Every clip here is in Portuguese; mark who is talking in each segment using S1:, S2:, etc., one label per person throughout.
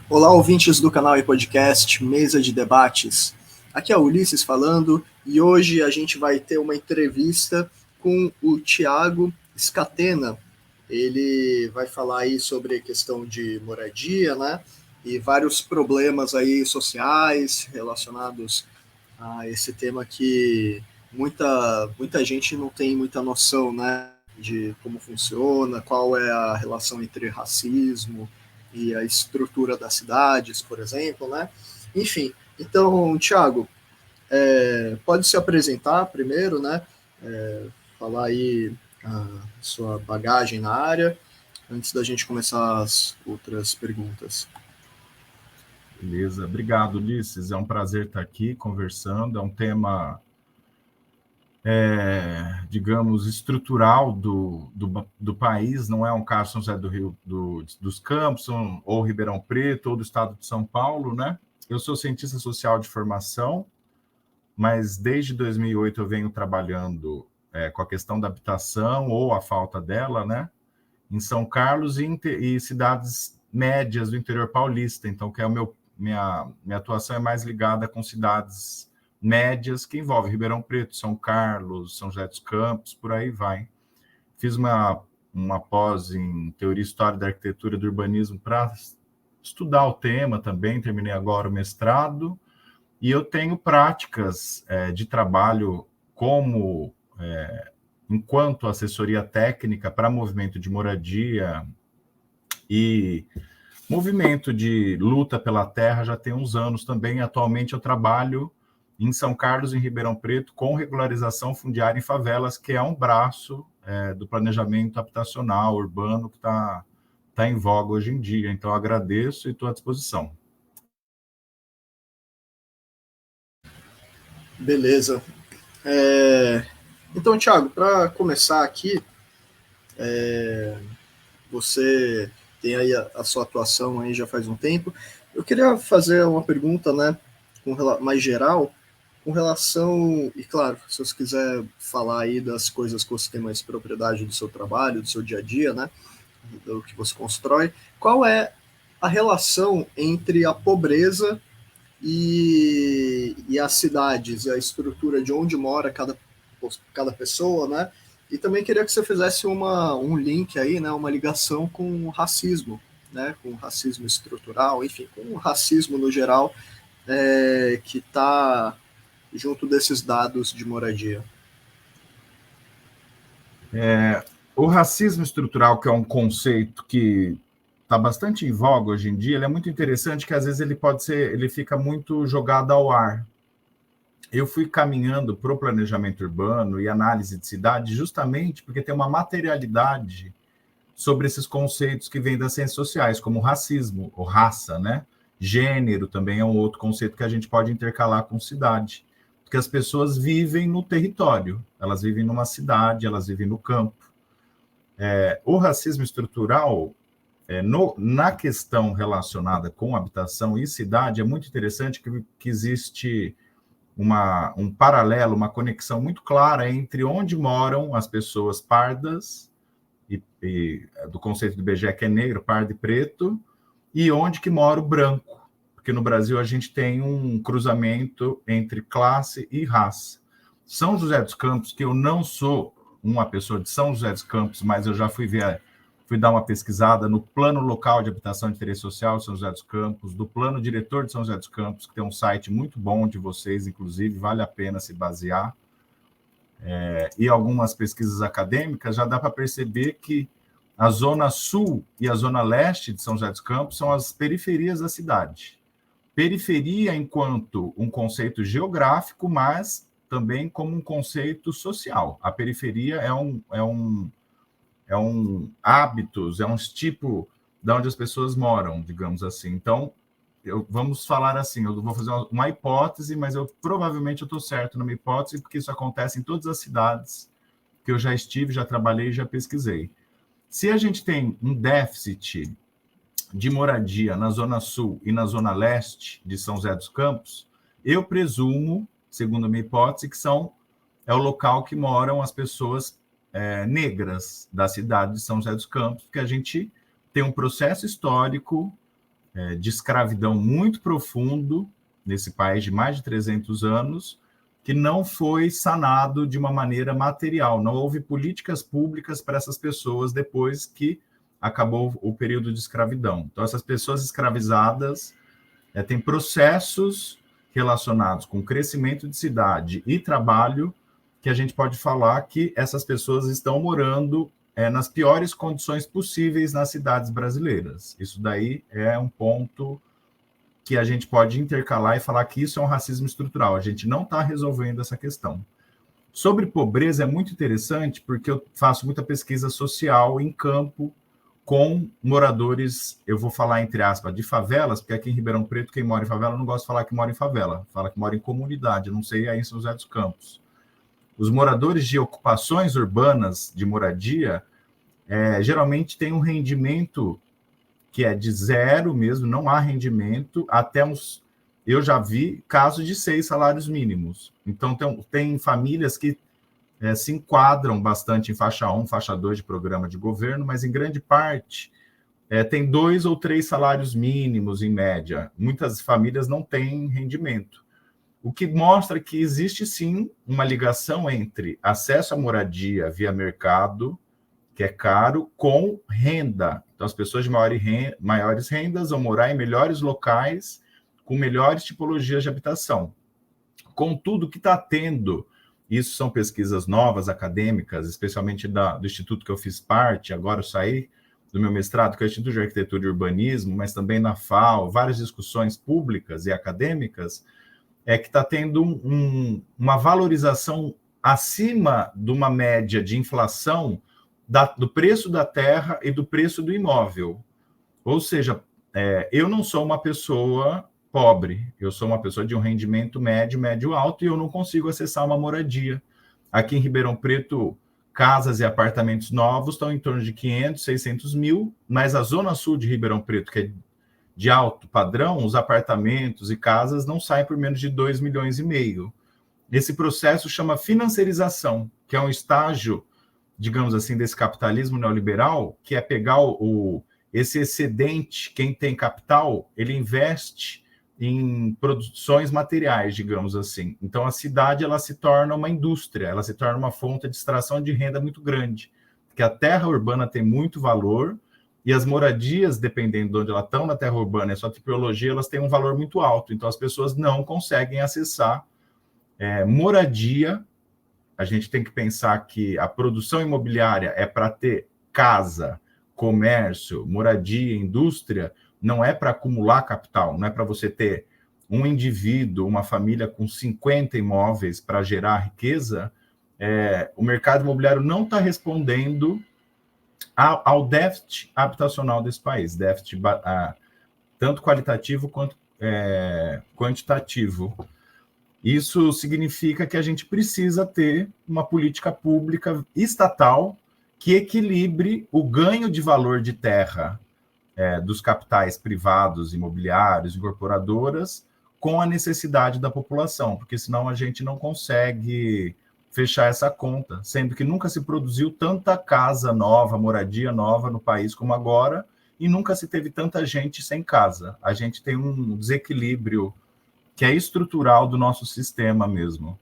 S1: Olá, ouvintes do canal e podcast Mesa de Debates. Aqui é o Ulisses falando e hoje a gente vai ter uma entrevista com o Thiago Scatena. Ele vai falar aí sobre a questão de moradia, né? E vários problemas aí sociais relacionados a esse tema que muita gente não tem muita noção, né? De como funciona, qual é a relação entre racismo e a estrutura das cidades, por exemplo, né? Enfim, então, Thiago, pode se apresentar primeiro, né? Falar aí a sua bagagem na área, antes da gente começar as outras perguntas.
S2: Beleza, obrigado, Ulisses. É um prazer estar aqui conversando. É um tema, digamos, estrutural do país, não é um caso São José do Rio dos Campos, ou Ribeirão Preto, ou do estado de São Paulo, né? Eu sou cientista social de formação, mas desde 2008 eu venho trabalhando com a questão da habitação ou a falta dela, né? Em São Carlos e cidades médias do interior paulista. Então, que é minha atuação é mais ligada com cidades médias, que envolve Ribeirão Preto, São Carlos, São José dos Campos, por aí vai. Fiz uma pós em Teoria e História da Arquitetura e do Urbanismo para estudar o tema também, terminei agora o mestrado, e eu tenho práticas de trabalho como enquanto assessoria técnica para movimento de moradia e movimento de luta pela terra já tem uns anos também. Atualmente eu trabalho em São Carlos, em Ribeirão Preto, com regularização fundiária em favelas, que é um braço do planejamento habitacional urbano que está em voga hoje em dia. Então, eu agradeço e estou à disposição.
S1: Beleza. Então, Thiago, para começar aqui, você tem aí a sua atuação aí já faz um tempo. Eu queria fazer uma pergunta, né, mais geral, com relação, e claro, se você quiser falar aí das coisas que você tem mais propriedade do seu trabalho, do seu dia a dia, né, do que você constrói, qual é a relação entre a pobreza e as cidades, e a estrutura de onde mora cada pessoa, né? E também queria que você fizesse um link aí, né, uma ligação com o racismo, né, com o racismo estrutural, enfim, com o racismo no geral, que está junto desses dados de moradia.
S2: O racismo estrutural, que é um conceito que está bastante em voga hoje em dia, ele é muito interessante, que às vezes ele fica muito jogado ao ar. Eu fui caminhando para o planejamento urbano e análise de cidade justamente porque tem uma materialidade sobre esses conceitos que vêm das ciências sociais, como racismo, ou raça, né? Gênero também é um outro conceito que a gente pode intercalar com cidade, porque as pessoas vivem no território, elas vivem numa cidade, elas vivem no campo. O racismo estrutural, na questão relacionada com habitação e cidade, é muito interessante que existe um paralelo, uma conexão muito clara entre onde moram as pessoas pardas, do conceito do IBGE que é negro, pardo e preto, e onde que mora o branco, porque no Brasil a gente tem um cruzamento entre classe e raça. São José dos Campos, que eu não sou uma pessoa de São José dos Campos, mas eu já fui dar uma pesquisada no Plano Local de Habitação de Interesse Social de São José dos Campos, do Plano Diretor de São José dos Campos, que tem um site muito bom de vocês, inclusive, vale a pena se basear, e algumas pesquisas acadêmicas, já dá para perceber que a zona sul e a zona leste de São José dos Campos são as periferias da cidade. Periferia enquanto um conceito geográfico, mas também como um conceito social. A periferia é um hábitos, é um tipo de onde as pessoas moram, digamos assim. Então, vamos falar assim, eu vou fazer uma hipótese, mas provavelmente eu estou certo numa hipótese, porque isso acontece em todas as cidades que eu já estive, já trabalhei e já pesquisei. Se a gente tem um déficit de moradia na Zona Sul e na Zona Leste de São José dos Campos, eu presumo, segundo a minha hipótese, que é o local que moram as pessoas negras da cidade de São José dos Campos, porque a gente tem um processo histórico de escravidão muito profundo nesse país de mais de 300 anos, que não foi sanado de uma maneira material. Não houve políticas públicas para essas pessoas depois que acabou o período de escravidão. Então, essas pessoas escravizadas têm processos relacionados com crescimento de cidade e trabalho, que a gente pode falar que essas pessoas estão morando nas piores condições possíveis nas cidades brasileiras. Isso daí é um ponto que a gente pode intercalar e falar que isso é um racismo estrutural. A gente não está resolvendo essa questão. Sobre pobreza é muito interessante, porque eu faço muita pesquisa social em campo com moradores, eu vou falar entre aspas, de favelas, porque aqui em Ribeirão Preto, quem mora em favela não gosta de falar que mora em favela, fala que mora em comunidade, eu não sei aí em São José dos Campos. Os moradores de ocupações urbanas de moradia geralmente têm um rendimento que é de zero mesmo, não há rendimento, até uns... Eu já vi casos de 6 salários mínimos. Então, tem famílias que se enquadram bastante em faixa 1, faixa 2 de programa de governo, mas em grande parte tem 2 ou 3 salários mínimos em média. Muitas famílias não têm rendimento. O que mostra que existe, sim, uma ligação entre acesso à moradia via mercado, que é caro, com renda. Então, as pessoas de maiores rendas vão morar em melhores locais, com melhores tipologias de habitação. Contudo, o que está tendo, isso são pesquisas novas, acadêmicas, especialmente do instituto que eu fiz parte, agora eu saí do meu mestrado, que é o Instituto de Arquitetura e Urbanismo, mas também na FAO, várias discussões públicas e acadêmicas, que está tendo uma valorização acima de uma média de inflação do preço da terra e do preço do imóvel. Ou seja, eu não sou uma pessoa pobre, eu sou uma pessoa de um rendimento médio, médio alto, e eu não consigo acessar uma moradia. Aqui em Ribeirão Preto, casas e apartamentos novos estão em torno de 500, 600 mil, mas a zona sul de Ribeirão Preto, que é de alto padrão, os apartamentos e casas não saem por menos de 2,5 milhões. Esse processo chama financiarização, que é um estágio, digamos assim, desse capitalismo neoliberal, que é pegar esse excedente, quem tem capital, ele investe em produções materiais, digamos assim. Então, a cidade ela se torna uma indústria, ela se torna uma fonte de extração de renda muito grande, porque a terra urbana tem muito valor, e as moradias, dependendo de onde elas estão na terra urbana e a sua tipologia, elas têm um valor muito alto. Então, as pessoas não conseguem acessar moradia. A gente tem que pensar que a produção imobiliária é para ter casa, comércio, moradia, indústria, não é para acumular capital, não é para você ter um indivíduo, uma família com 50 imóveis para gerar riqueza. O mercado imobiliário não está respondendo ao déficit habitacional desse país, déficit tanto qualitativo quanto quantitativo. Isso significa que a gente precisa ter uma política pública estatal que equilibre o ganho de valor de terra dos capitais privados, imobiliários, incorporadoras, com a necessidade da população, porque senão a gente não consegue fechar essa conta, sendo que nunca se produziu tanta casa nova, moradia nova no país como agora, e nunca se teve tanta gente sem casa. A gente tem um desequilíbrio que é estrutural do nosso sistema mesmo.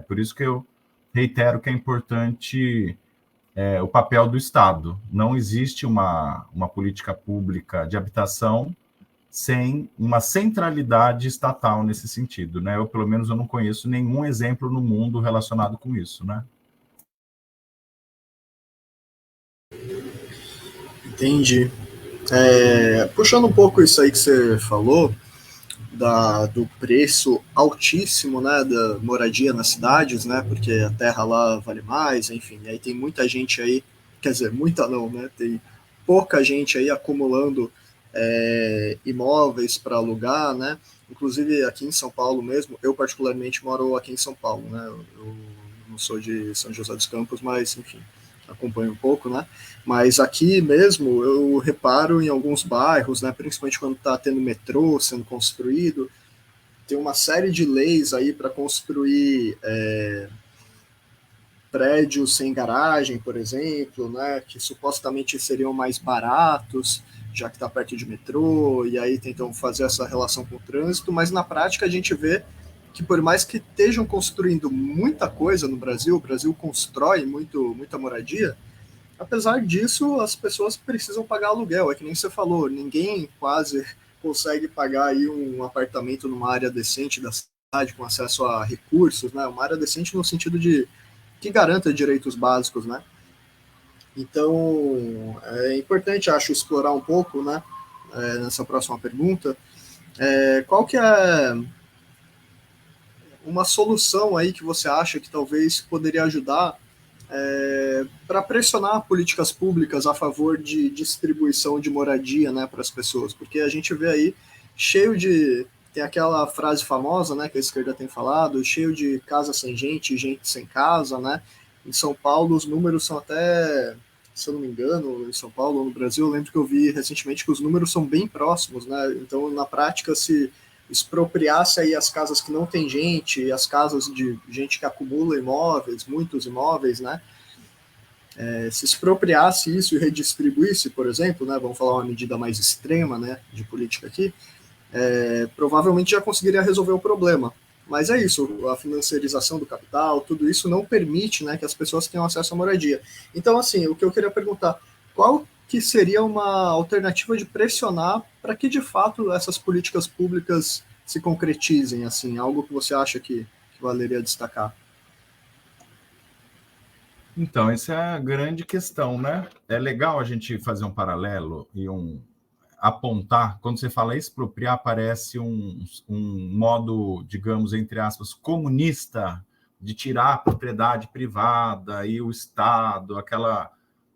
S2: Por isso que eu reitero que é importante o papel do Estado. Não existe uma política pública de habitação sem uma centralidade estatal nesse sentido, né? Eu, pelo menos, eu não conheço nenhum exemplo no mundo relacionado com isso, né?
S1: Entendi. Puxando um pouco isso aí que você falou, do preço altíssimo, né, da moradia nas cidades, né, porque a terra lá vale mais, enfim, aí tem muita gente aí, quer dizer, muita não, né, tem pouca gente aí acumulando imóveis para alugar, né, inclusive aqui em São Paulo mesmo, eu particularmente moro aqui em São Paulo, né, eu não sou de São José dos Campos, mas, enfim, acompanho um pouco, né? Mas aqui mesmo eu reparo em alguns bairros, né? Principalmente quando está tendo metrô sendo construído, tem uma série de leis aí para construir prédios sem garagem, por exemplo, né? Que supostamente seriam mais baratos, já que está perto de metrô, e aí tentam fazer essa relação com o trânsito, mas na prática a gente vê que por mais que estejam construindo muita coisa no Brasil, o Brasil constrói muita moradia, apesar disso, as pessoas precisam pagar aluguel. É que nem você falou, ninguém quase consegue pagar aí um apartamento numa área decente da cidade, com acesso a recursos, né? Uma área decente no sentido de que garanta direitos básicos, né? Então, é importante, acho, explorar um pouco, né, nessa próxima pergunta, qual que é uma solução aí que você acha que talvez poderia ajudar para pressionar políticas públicas a favor de distribuição de moradia, né, para as pessoas, porque a gente vê aí cheio de, tem aquela frase famosa, né, que a esquerda tem falado, cheio de casa sem gente, gente sem casa, né? Em São Paulo os números são até, se eu não me engano, em São Paulo ou no Brasil, eu lembro que eu vi recentemente que os números são bem próximos, né? Então, na prática, se expropriasse aí as casas que não tem gente, as casas de gente que acumula imóveis, muitos imóveis, né? Se expropriasse isso e redistribuísse, por exemplo, né? Vamos falar uma medida mais extrema, né? De política aqui, provavelmente já conseguiria resolver o problema. Mas é isso, a financiarização do capital, tudo isso não permite, né, que as pessoas tenham acesso à moradia. Então, assim, o que eu queria perguntar, qual que seria uma alternativa de pressionar para que, de fato, essas políticas públicas se concretizem, assim, algo que você acha que valeria destacar?
S2: Então, essa é a grande questão, né? É legal a gente fazer um paralelo e apontar, quando você fala expropriar, parece um modo, digamos, entre aspas, comunista de tirar a propriedade privada e o Estado, aquela,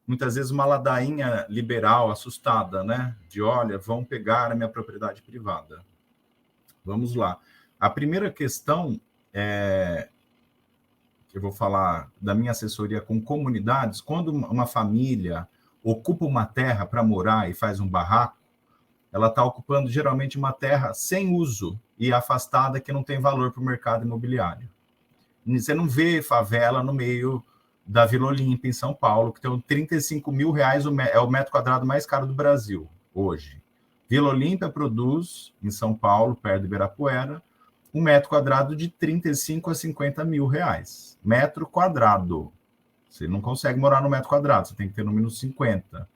S2: muitas vezes, uma ladainha liberal assustada, né? De, olha, vão pegar a minha propriedade privada. Vamos lá. A primeira questão que eu vou falar da minha assessoria com comunidades, quando uma família ocupa uma terra para morar e faz um barraco, ela está ocupando geralmente uma terra sem uso e afastada que não tem valor para o mercado imobiliário. Você não vê favela no meio da Vila Olímpia, em São Paulo, que tem 35 mil reais, é o metro quadrado mais caro do Brasil, hoje. Vila Olímpia produz, em São Paulo, perto de Ibirapuera, um metro quadrado de 35 a 50 mil reais. Metro quadrado. Você não consegue morar no metro quadrado, você tem que ter no mínimo 50.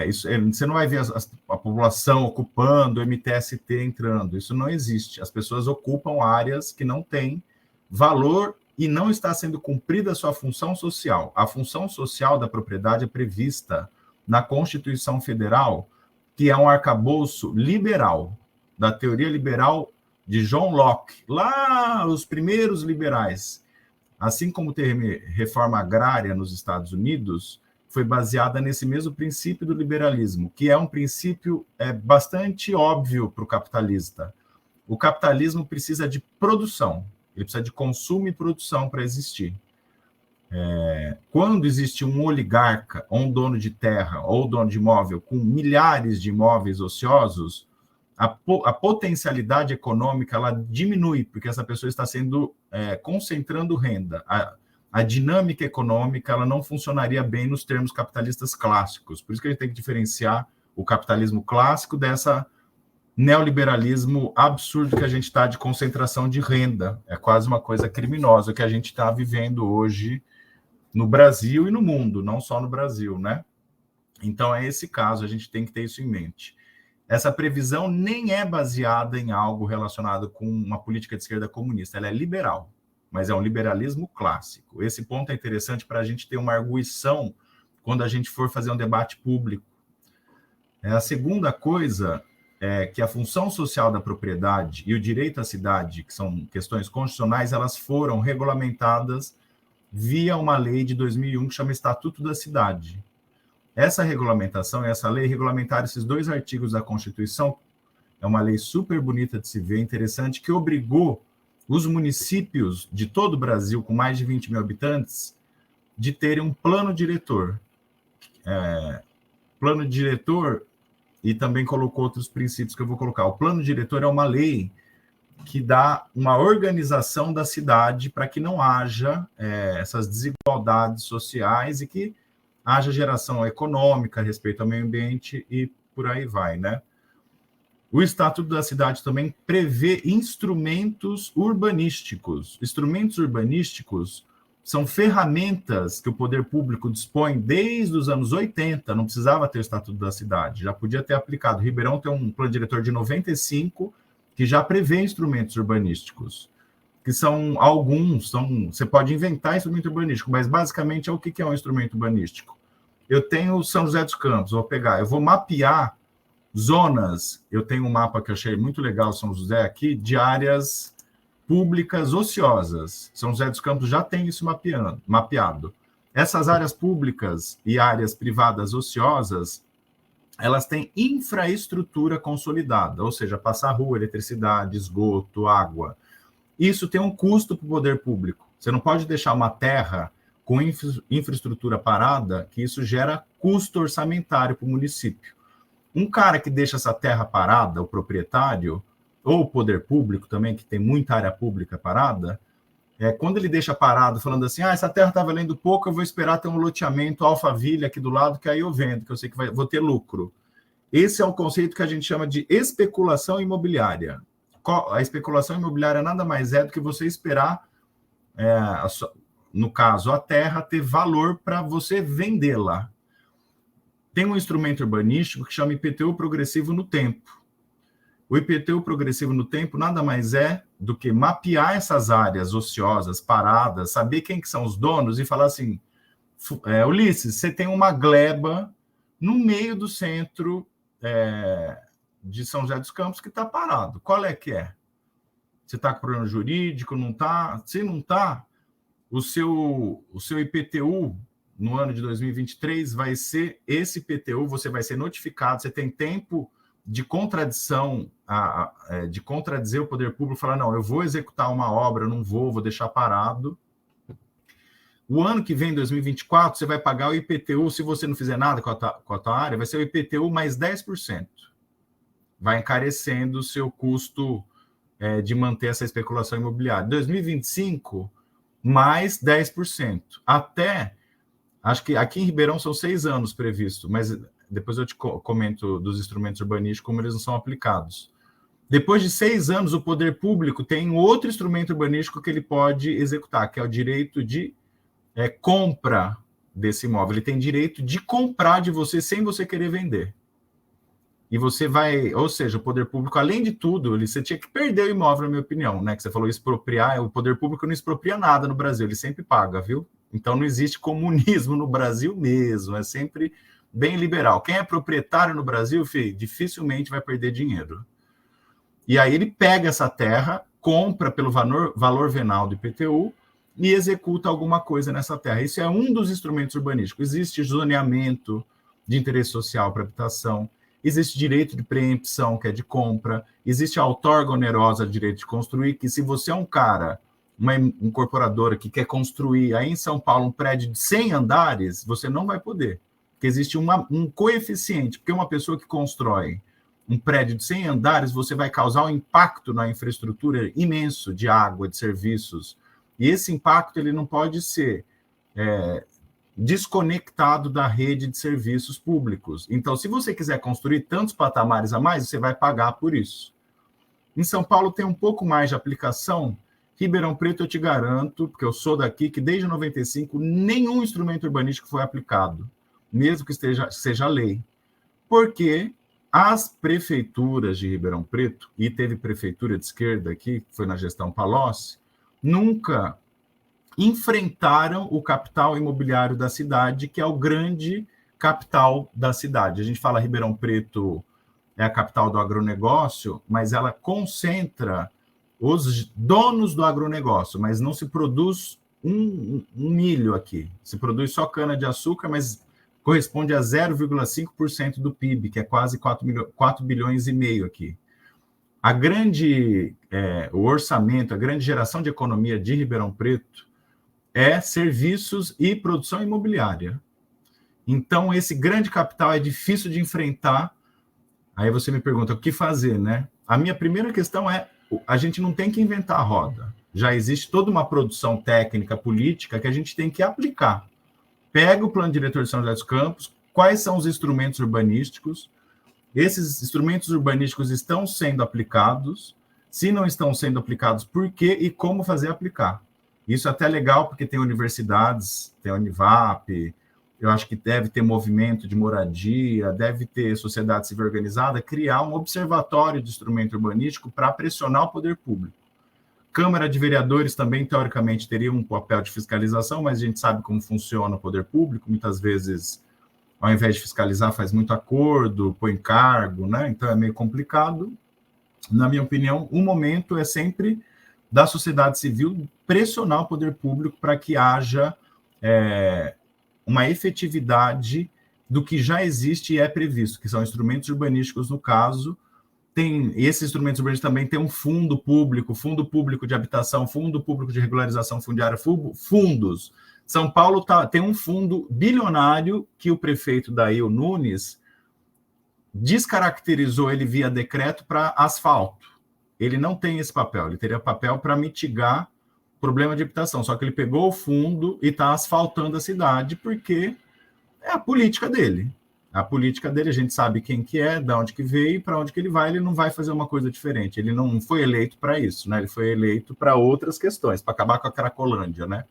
S2: Você não vai ver a população ocupando, o MTST entrando, isso não existe. As pessoas ocupam áreas que não têm valor e não está sendo cumprida a sua função social. A função social da propriedade é prevista na Constituição Federal, que é um arcabouço liberal, da teoria liberal de John Locke, lá os primeiros liberais. Assim como teve reforma agrária nos Estados Unidos, foi baseada nesse mesmo princípio do liberalismo, que é um princípio bastante óbvio para o capitalista. O capitalismo precisa de produção, ele precisa de consumo e produção para existir. Quando existe um oligarca, ou um dono de terra, ou dono de imóvel, com milhares de imóveis ociosos, a potencialidade econômica ela diminui, porque essa pessoa está concentrando renda. A dinâmica econômica ela não funcionaria bem nos termos capitalistas clássicos. Por isso que a gente tem que diferenciar o capitalismo clássico dessa neoliberalismo absurdo que a gente está de concentração de renda. É quase uma coisa criminosa que a gente está vivendo hoje no Brasil e no mundo, não só no Brasil, né? Então, é esse caso, a gente tem que ter isso em mente. Essa previsão nem é baseada em algo relacionado com uma política de esquerda comunista, ela é liberal, mas é um liberalismo clássico. Esse ponto é interessante para a gente ter uma arguição quando a gente for fazer um debate público. A segunda coisa é que a função social da propriedade e o direito à cidade, que são questões constitucionais, elas foram regulamentadas via uma lei de 2001 que chama Estatuto da Cidade. Essa regulamentação, essa lei regulamentar esses 2 artigos da Constituição, é uma lei super bonita de se ver, interessante, que obrigou os municípios de todo o Brasil, com mais de 20 mil habitantes, de terem um plano diretor. Plano diretor, e também colocou outros princípios que eu vou colocar. O plano diretor é uma lei que dá uma organização da cidade para que não haja essas desigualdades sociais e que haja geração econômica, respeito ao meio ambiente e por aí vai, né? O Estatuto da Cidade também prevê instrumentos urbanísticos. Instrumentos urbanísticos são ferramentas que o poder público dispõe desde os anos 80, não precisava ter o Estatuto da Cidade, já podia ter aplicado. Ribeirão tem um plano diretor de 95 que já prevê instrumentos urbanísticos, que são alguns, você pode inventar instrumento urbanístico, mas basicamente é o que é um instrumento urbanístico. Eu tenho São José dos Campos, eu vou mapear zonas, eu tenho um mapa que eu achei muito legal, São José, aqui, de áreas públicas ociosas. São José dos Campos já tem isso mapeado. Essas áreas públicas e áreas privadas ociosas, elas têm infraestrutura consolidada, ou seja, passar rua, eletricidade, esgoto, água. Isso tem um custo para o poder público. Você não pode deixar uma terra com infraestrutura parada, que isso gera custo orçamentário para o município. Um cara que deixa essa terra parada, o proprietário, ou o poder público também, que tem muita área pública parada, quando ele deixa parado, falando assim, essa terra está valendo pouco, eu vou esperar ter um loteamento Alphaville aqui do lado, que aí eu vendo, que eu sei que vou ter lucro. Esse é o conceito que a gente chama de especulação imobiliária. A especulação imobiliária nada mais é do que você esperar, no caso, a terra ter valor para você vendê-la. Tem um instrumento urbanístico que chama IPTU progressivo no tempo. O IPTU progressivo no tempo nada mais é do que mapear essas áreas ociosas, paradas, saber quem que são os donos e falar assim, Ulisses, você tem uma gleba no meio do centro de São José dos Campos que está parado. Qual é que é? Você está com problema jurídico, não está? Se não está, o seu IPTU no ano de 2023 vai ser esse IPTU, você vai ser notificado, você tem tempo de contradição, de contradizer o poder público, falar, não, eu vou executar uma obra, não vou deixar parado. O ano que vem, 2024, você vai pagar o IPTU, se você não fizer nada com a tua área, vai ser o IPTU mais 10%. Vai encarecendo o seu custo de manter essa especulação imobiliária. 2025, mais 10%. Até, acho que aqui em Ribeirão são 6 anos previsto, mas depois eu te comento dos instrumentos urbanísticos, como eles não são aplicados. Depois de 6 anos, o poder público tem outro instrumento urbanístico que ele pode executar, que é o direito de compra desse imóvel. Ele tem direito de comprar de você sem você querer vender. E você vai, ou seja, o poder público, além de tudo, você tinha que perder o imóvel, na minha opinião, né? Que você falou expropriar, o poder público não expropria nada no Brasil, ele sempre paga, viu? Então não existe comunismo no Brasil mesmo, é sempre bem liberal. Quem é proprietário no Brasil, filho, dificilmente vai perder dinheiro. E aí ele pega essa terra, compra pelo valor venal do IPTU e executa alguma coisa nessa terra. Isso é um dos instrumentos urbanísticos. Existe zoneamento de interesse social para habitação, existe direito de preempção, que é de compra, existe a outorga onerosa de direito de construir, que se você é um cara, uma incorporadora que quer construir aí em São Paulo um prédio de 100 andares, você não vai poder, porque existe um coeficiente, porque uma pessoa que constrói um prédio de 100 andares, você vai causar um impacto na infraestrutura imenso de água, de serviços, e esse impacto ele não pode ser desconectado da rede de serviços públicos. Então, se você quiser construir tantos patamares a mais, você vai pagar por isso. Em São Paulo tem um pouco mais de aplicação. Ribeirão Preto, eu te garanto, porque eu sou daqui, que desde 95 nenhum instrumento urbanístico foi aplicado, mesmo que seja lei. Porque as prefeituras de Ribeirão Preto, e teve prefeitura de esquerda aqui, que foi na gestão Palocci, nunca enfrentaram o capital imobiliário da cidade, que é o grande capital da cidade. A gente fala Ribeirão Preto é a capital do agronegócio, mas ela concentra os donos do agronegócio, mas não se produz um milho aqui. Se produz só cana-de-açúcar, mas corresponde a 0,5% do PIB, que é quase 4 bilhões e meio aqui. O orçamento, a grande geração de economia de Ribeirão Preto é serviços e produção imobiliária. Então, esse grande capital é difícil de enfrentar. Aí você me pergunta, o que fazer, né? A minha primeira questão é, a gente não tem que inventar a roda. Já existe toda uma produção técnica, política, que a gente tem que aplicar. pega o plano diretor de São José dos Campos, quais são os instrumentos urbanísticos, esses instrumentos urbanísticos estão sendo aplicados, se não estão sendo aplicados, por quê e como fazer aplicar. Isso é até legal, porque tem universidades, tem a Univap, eu acho que deve ter movimento de moradia, deve ter sociedade civil organizada, criar um observatório de instrumento urbanístico para pressionar o poder público. Câmara de Vereadores também, teoricamente, teria um papel de fiscalização, mas a gente sabe como funciona o poder público, muitas vezes, ao invés de fiscalizar, faz muito acordo, põe cargo, né? Então é meio complicado. Na minha opinião, o momento é sempre da sociedade civil pressionar o poder público para que haja uma efetividade do que já existe e é previsto, que são instrumentos urbanísticos, no caso. Esses instrumentos urbanísticos também tem um fundo público de habitação, fundo público de regularização fundiária, fundos. São Paulo tem um fundo bilionário que o prefeito Daí, o Nunes, descaracterizou ele via decreto para asfalto. Ele não tem esse papel, ele teria papel para mitigar o problema de habitação, só que ele pegou o fundo e está asfaltando a cidade porque é a política dele. A política dele, a gente sabe quem que é, de onde que veio, para onde que ele não vai fazer uma coisa diferente. Ele não foi eleito para isso, né? Ele foi eleito para outras questões, para acabar com a Cracolândia, né?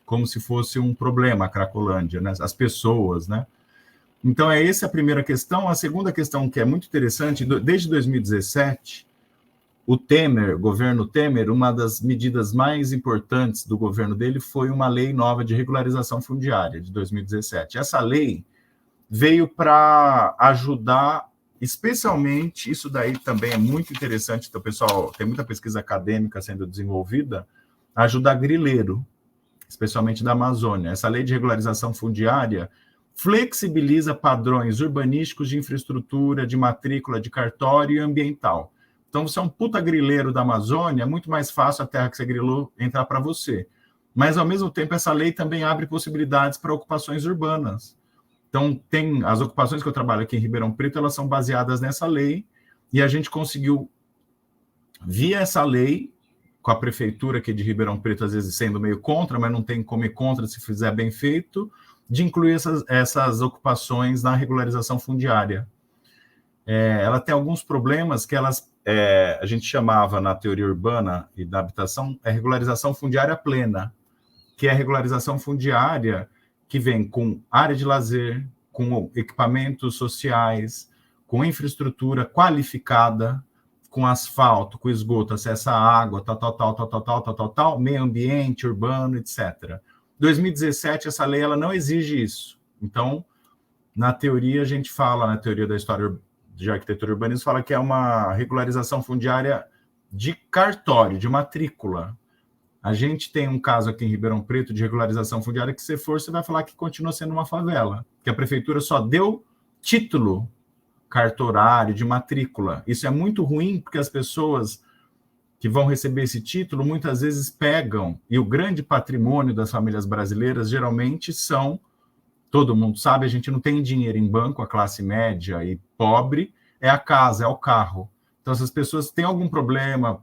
S2: Como se fosse um problema a Cracolândia, né? As pessoas, né? Então, essa a primeira questão. A segunda questão, que é muito interessante, desde 2017, o governo Temer, uma das medidas mais importantes do governo dele foi uma lei nova de regularização fundiária, de 2017. Essa lei veio para ajudar, especialmente, isso daí também é muito interessante, então, pessoal, tem muita pesquisa acadêmica sendo desenvolvida, ajudar grileiro, especialmente da Amazônia. Essa lei de regularização fundiária flexibiliza padrões urbanísticos de infraestrutura, de matrícula, de cartório e ambiental. Então, você é um puta grileiro da Amazônia, é muito mais fácil a terra que você grilou entrar para você. Mas, ao mesmo tempo, essa lei também abre possibilidades para ocupações urbanas. Então, tem as ocupações que eu trabalho aqui em Ribeirão Preto, elas são baseadas nessa lei, e a gente conseguiu, via essa lei, com a prefeitura aqui de Ribeirão Preto, às vezes sendo meio contra, mas não tem como ir contra se fizer bem feito, de incluir essas ocupações na regularização fundiária. Ela tem alguns problemas que a gente chamava na teoria urbana e da habitação, regularização fundiária plena, que é a regularização fundiária que vem com área de lazer, com equipamentos sociais, com infraestrutura qualificada, com asfalto, com esgoto, acesso à água, tal, meio ambiente, urbano, etc. 2017, essa lei ela não exige isso. Então, na teoria, a gente fala, na teoria da história de arquitetura e urbanismo, fala que é uma regularização fundiária de cartório, de matrícula. A gente tem um caso aqui em Ribeirão Preto de regularização fundiária que, se for, você vai falar que continua sendo uma favela, que a prefeitura só deu título cartorário de matrícula. Isso é muito ruim, porque as pessoas que vão receber esse título muitas vezes pegam, e o grande patrimônio das famílias brasileiras geralmente são, todo mundo sabe, a gente não tem dinheiro em banco, a classe média e pobre, é a casa, é o carro. Então, se as pessoas têm algum problema,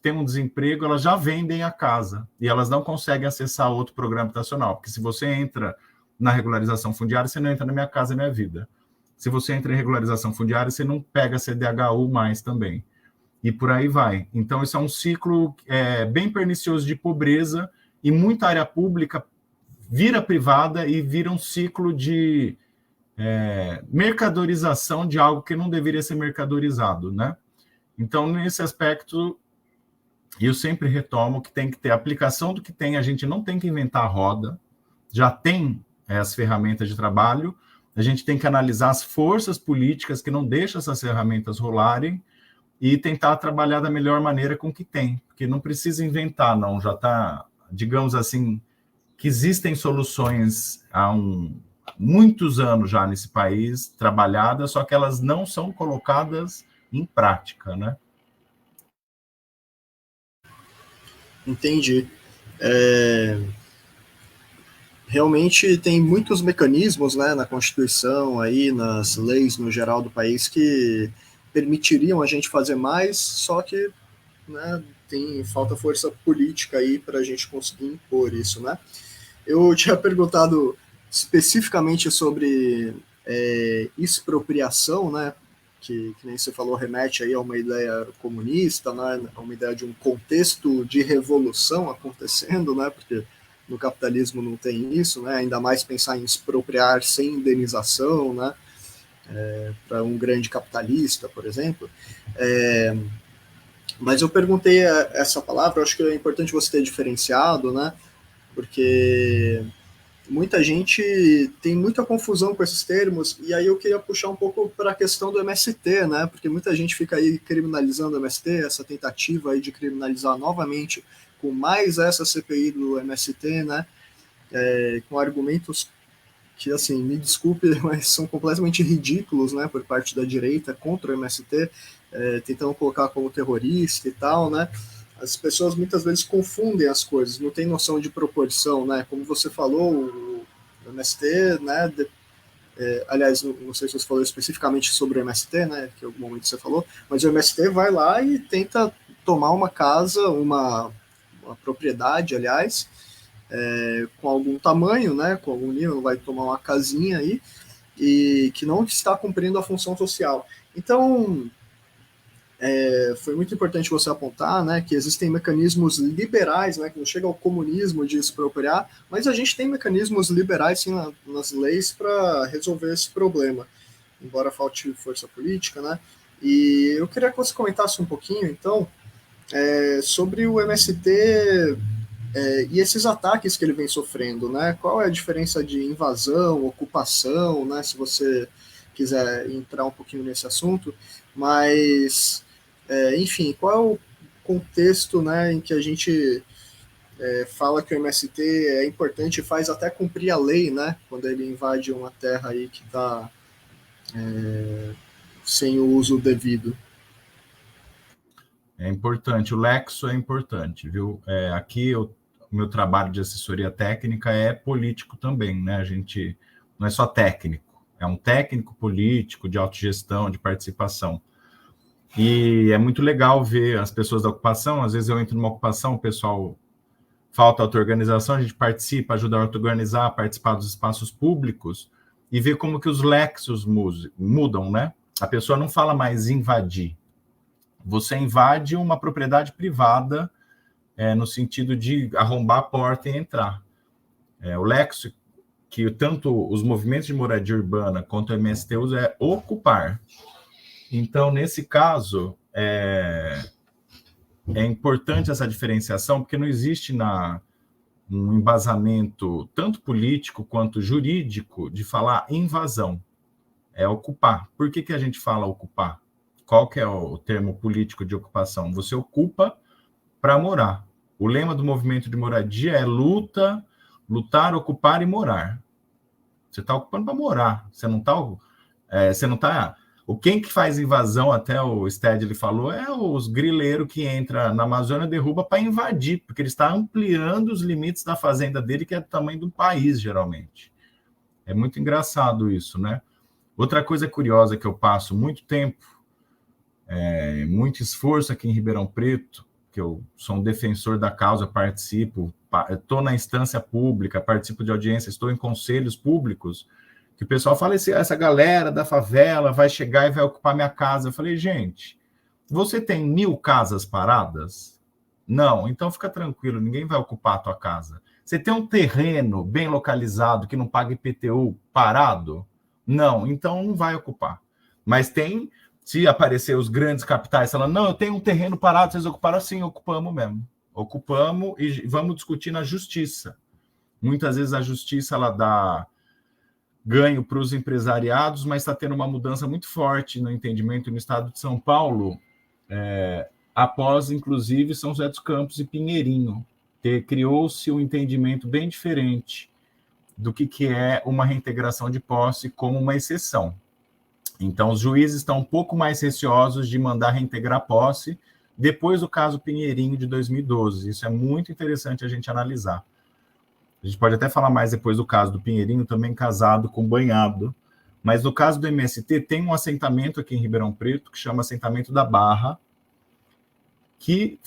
S2: têm um desemprego, elas já vendem a casa, e elas não conseguem acessar outro programa habitacional, porque se você entra na regularização fundiária, você não entra na Minha Casa Minha Vida. Se você entra em regularização fundiária, você não pega CDHU mais também. E por aí vai. Então, isso é um ciclo bem pernicioso de pobreza, e muita área pública vira privada e vira um ciclo de mercadorização de algo que não deveria ser mercadorizado, né? Então, nesse aspecto, eu sempre retomo que tem que ter aplicação do que tem, a gente não tem que inventar a roda, já tem as ferramentas de trabalho, a gente tem que analisar as forças políticas que não deixam essas ferramentas rolarem e tentar trabalhar da melhor maneira com o que tem, porque não precisa inventar, não, já está, digamos assim, que existem soluções há muitos anos já nesse país, trabalhadas, só que elas não são colocadas em prática, né?
S1: Entendi. Realmente tem muitos mecanismos, né, na Constituição, aí, nas leis no geral do país que permitiriam a gente fazer mais, só que, né, falta força política aí para a gente conseguir impor isso, né? Eu tinha perguntado especificamente sobre expropriação, né? Que nem você falou, remete aí a uma ideia comunista, né? A uma ideia de um contexto de revolução acontecendo, né? Porque no capitalismo não tem isso, né? Ainda mais pensar em expropriar sem indenização, né? Para um grande capitalista, por exemplo. Mas eu perguntei essa palavra, eu acho que é importante você ter diferenciado, né? Porque muita gente tem muita confusão com esses termos, e aí eu queria puxar um pouco para a questão do MST, né? Porque muita gente fica aí criminalizando o MST, essa tentativa aí de criminalizar novamente com mais essa CPI do MST, né? Com argumentos que, assim, me desculpe, mas são completamente ridículos, né, por parte da direita contra o MST, tentando colocar como terrorista e tal, né? As pessoas muitas vezes confundem as coisas, não tem noção de proporção, né? Como você falou, o MST, né? Aliás, não sei se você falou especificamente sobre o MST, né? Que em algum momento você falou, mas o MST vai lá e tenta tomar uma casa, uma propriedade, aliás, com algum tamanho, né? Com algum nível, vai tomar uma casinha aí e que não está cumprindo a função social. Então, foi muito importante você apontar, né, que existem mecanismos liberais, né, que não chega ao comunismo de expropriar, mas a gente tem mecanismos liberais, sim, nas leis para resolver esse problema, embora falte força política, né, e eu queria que você comentasse um pouquinho, então, sobre o MST e esses ataques que ele vem sofrendo, né, qual é a diferença de invasão, ocupação, né, se você quiser entrar um pouquinho nesse assunto, mas enfim, qual é o contexto, né, em que a gente fala que o MST é importante e faz até cumprir a lei, né, quando ele invade uma terra aí que está sem o uso devido?
S2: É importante, o Lexo é importante, viu? Aqui o meu trabalho de assessoria técnica é político também, né? A gente não é só técnico, é um técnico político de autogestão, de participação. E é muito legal ver as pessoas da ocupação. Às vezes eu entro numa ocupação, o pessoal falta auto-organização, a gente participa, ajuda a auto-organizar, participar dos espaços públicos e ver como que os lexos mudam, né? A pessoa não fala mais invadir. Você invade uma propriedade privada no sentido de arrombar a porta e entrar. O lexo que tanto os movimentos de moradia urbana quanto o MST usa é ocupar. Então, nesse caso, é importante essa diferenciação, porque não existe um embasamento tanto político quanto jurídico de falar invasão. É ocupar. Por que a gente fala ocupar? Qual que é o termo político de ocupação? Você ocupa para morar. O lema do movimento de moradia é lutar, ocupar e morar. Você está ocupando para morar. Você não está... Quem que faz invasão, até o Stedley falou, é os grileiros que entram na Amazônia e derruba para invadir, porque ele está ampliando os limites da fazenda dele, que é do tamanho do país, geralmente. É muito engraçado isso, né? Outra coisa curiosa que eu passo muito tempo, muito esforço aqui em Ribeirão Preto, que eu sou um defensor da causa, participo, estou na instância pública, participo de audiências, estou em conselhos públicos, que o pessoal fala, essa galera da favela vai chegar e vai ocupar minha casa. Eu falei, gente, você tem 1000 casas paradas? Não, então fica tranquilo, ninguém vai ocupar a tua casa. Você tem um terreno bem localizado que não paga IPTU parado? Não, então não vai ocupar. Mas tem, se aparecer os grandes capitais falando, não, eu tenho um terreno parado, vocês ocuparam? Sim, ocupamos mesmo. Ocupamos e vamos discutir na justiça. Muitas vezes a justiça, ela dá ganho para os empresariados, mas está tendo uma mudança muito forte no entendimento no estado de São Paulo, após, inclusive, São José dos Campos e Pinheirinho. Criou-se um entendimento bem diferente do que é uma reintegração de posse como uma exceção. Então, os juízes estão um pouco mais receosos de mandar reintegrar a posse depois do caso Pinheirinho de 2012. Isso é muito interessante a gente analisar. A gente pode até falar mais depois do caso do Pinheirinho, também casado com Banhado. Mas no caso do MST, tem um assentamento aqui em Ribeirão Preto, que chama Assentamento da Barra, que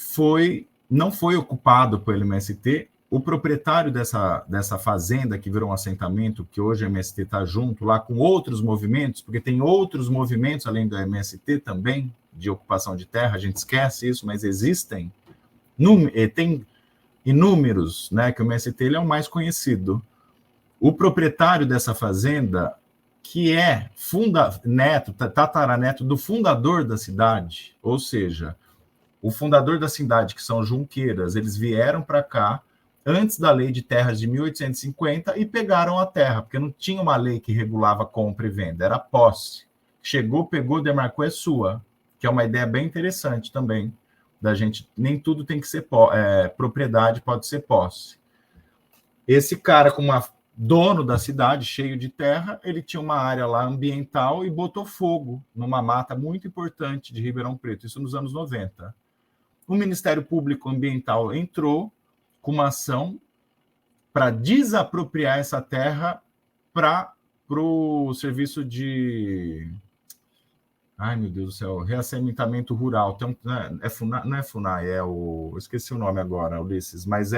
S2: não foi ocupado pelo MST. o proprietário dessa fazenda, que virou um assentamento, que hoje a MST está junto, lá com outros movimentos, porque tem outros movimentos, além do MST também, de ocupação de terra, a gente esquece isso, mas existem, tem inúmeros, né, que o MST ele é o mais conhecido. O proprietário dessa fazenda, que é tataraneto do fundador da cidade, ou seja, o fundador da cidade, que são Junqueiras, eles vieram para cá antes da lei de terras de 1850 e pegaram a terra, porque não tinha uma lei que regulava compra e venda, era posse. Chegou, pegou, demarcou, é sua, que é uma ideia bem interessante também, da gente, nem tudo tem que ser propriedade, pode ser posse. Esse cara, como dono da cidade, cheio de terra, ele tinha uma área lá ambiental e botou fogo numa mata muito importante de Ribeirão Preto, isso nos anos 90. O Ministério Público Ambiental entrou com uma ação para desapropriar essa terra para o serviço de... Ai, meu Deus do céu, reassentamento rural. Então, não é FUNAI, eu esqueci o nome agora, Ulisses, mas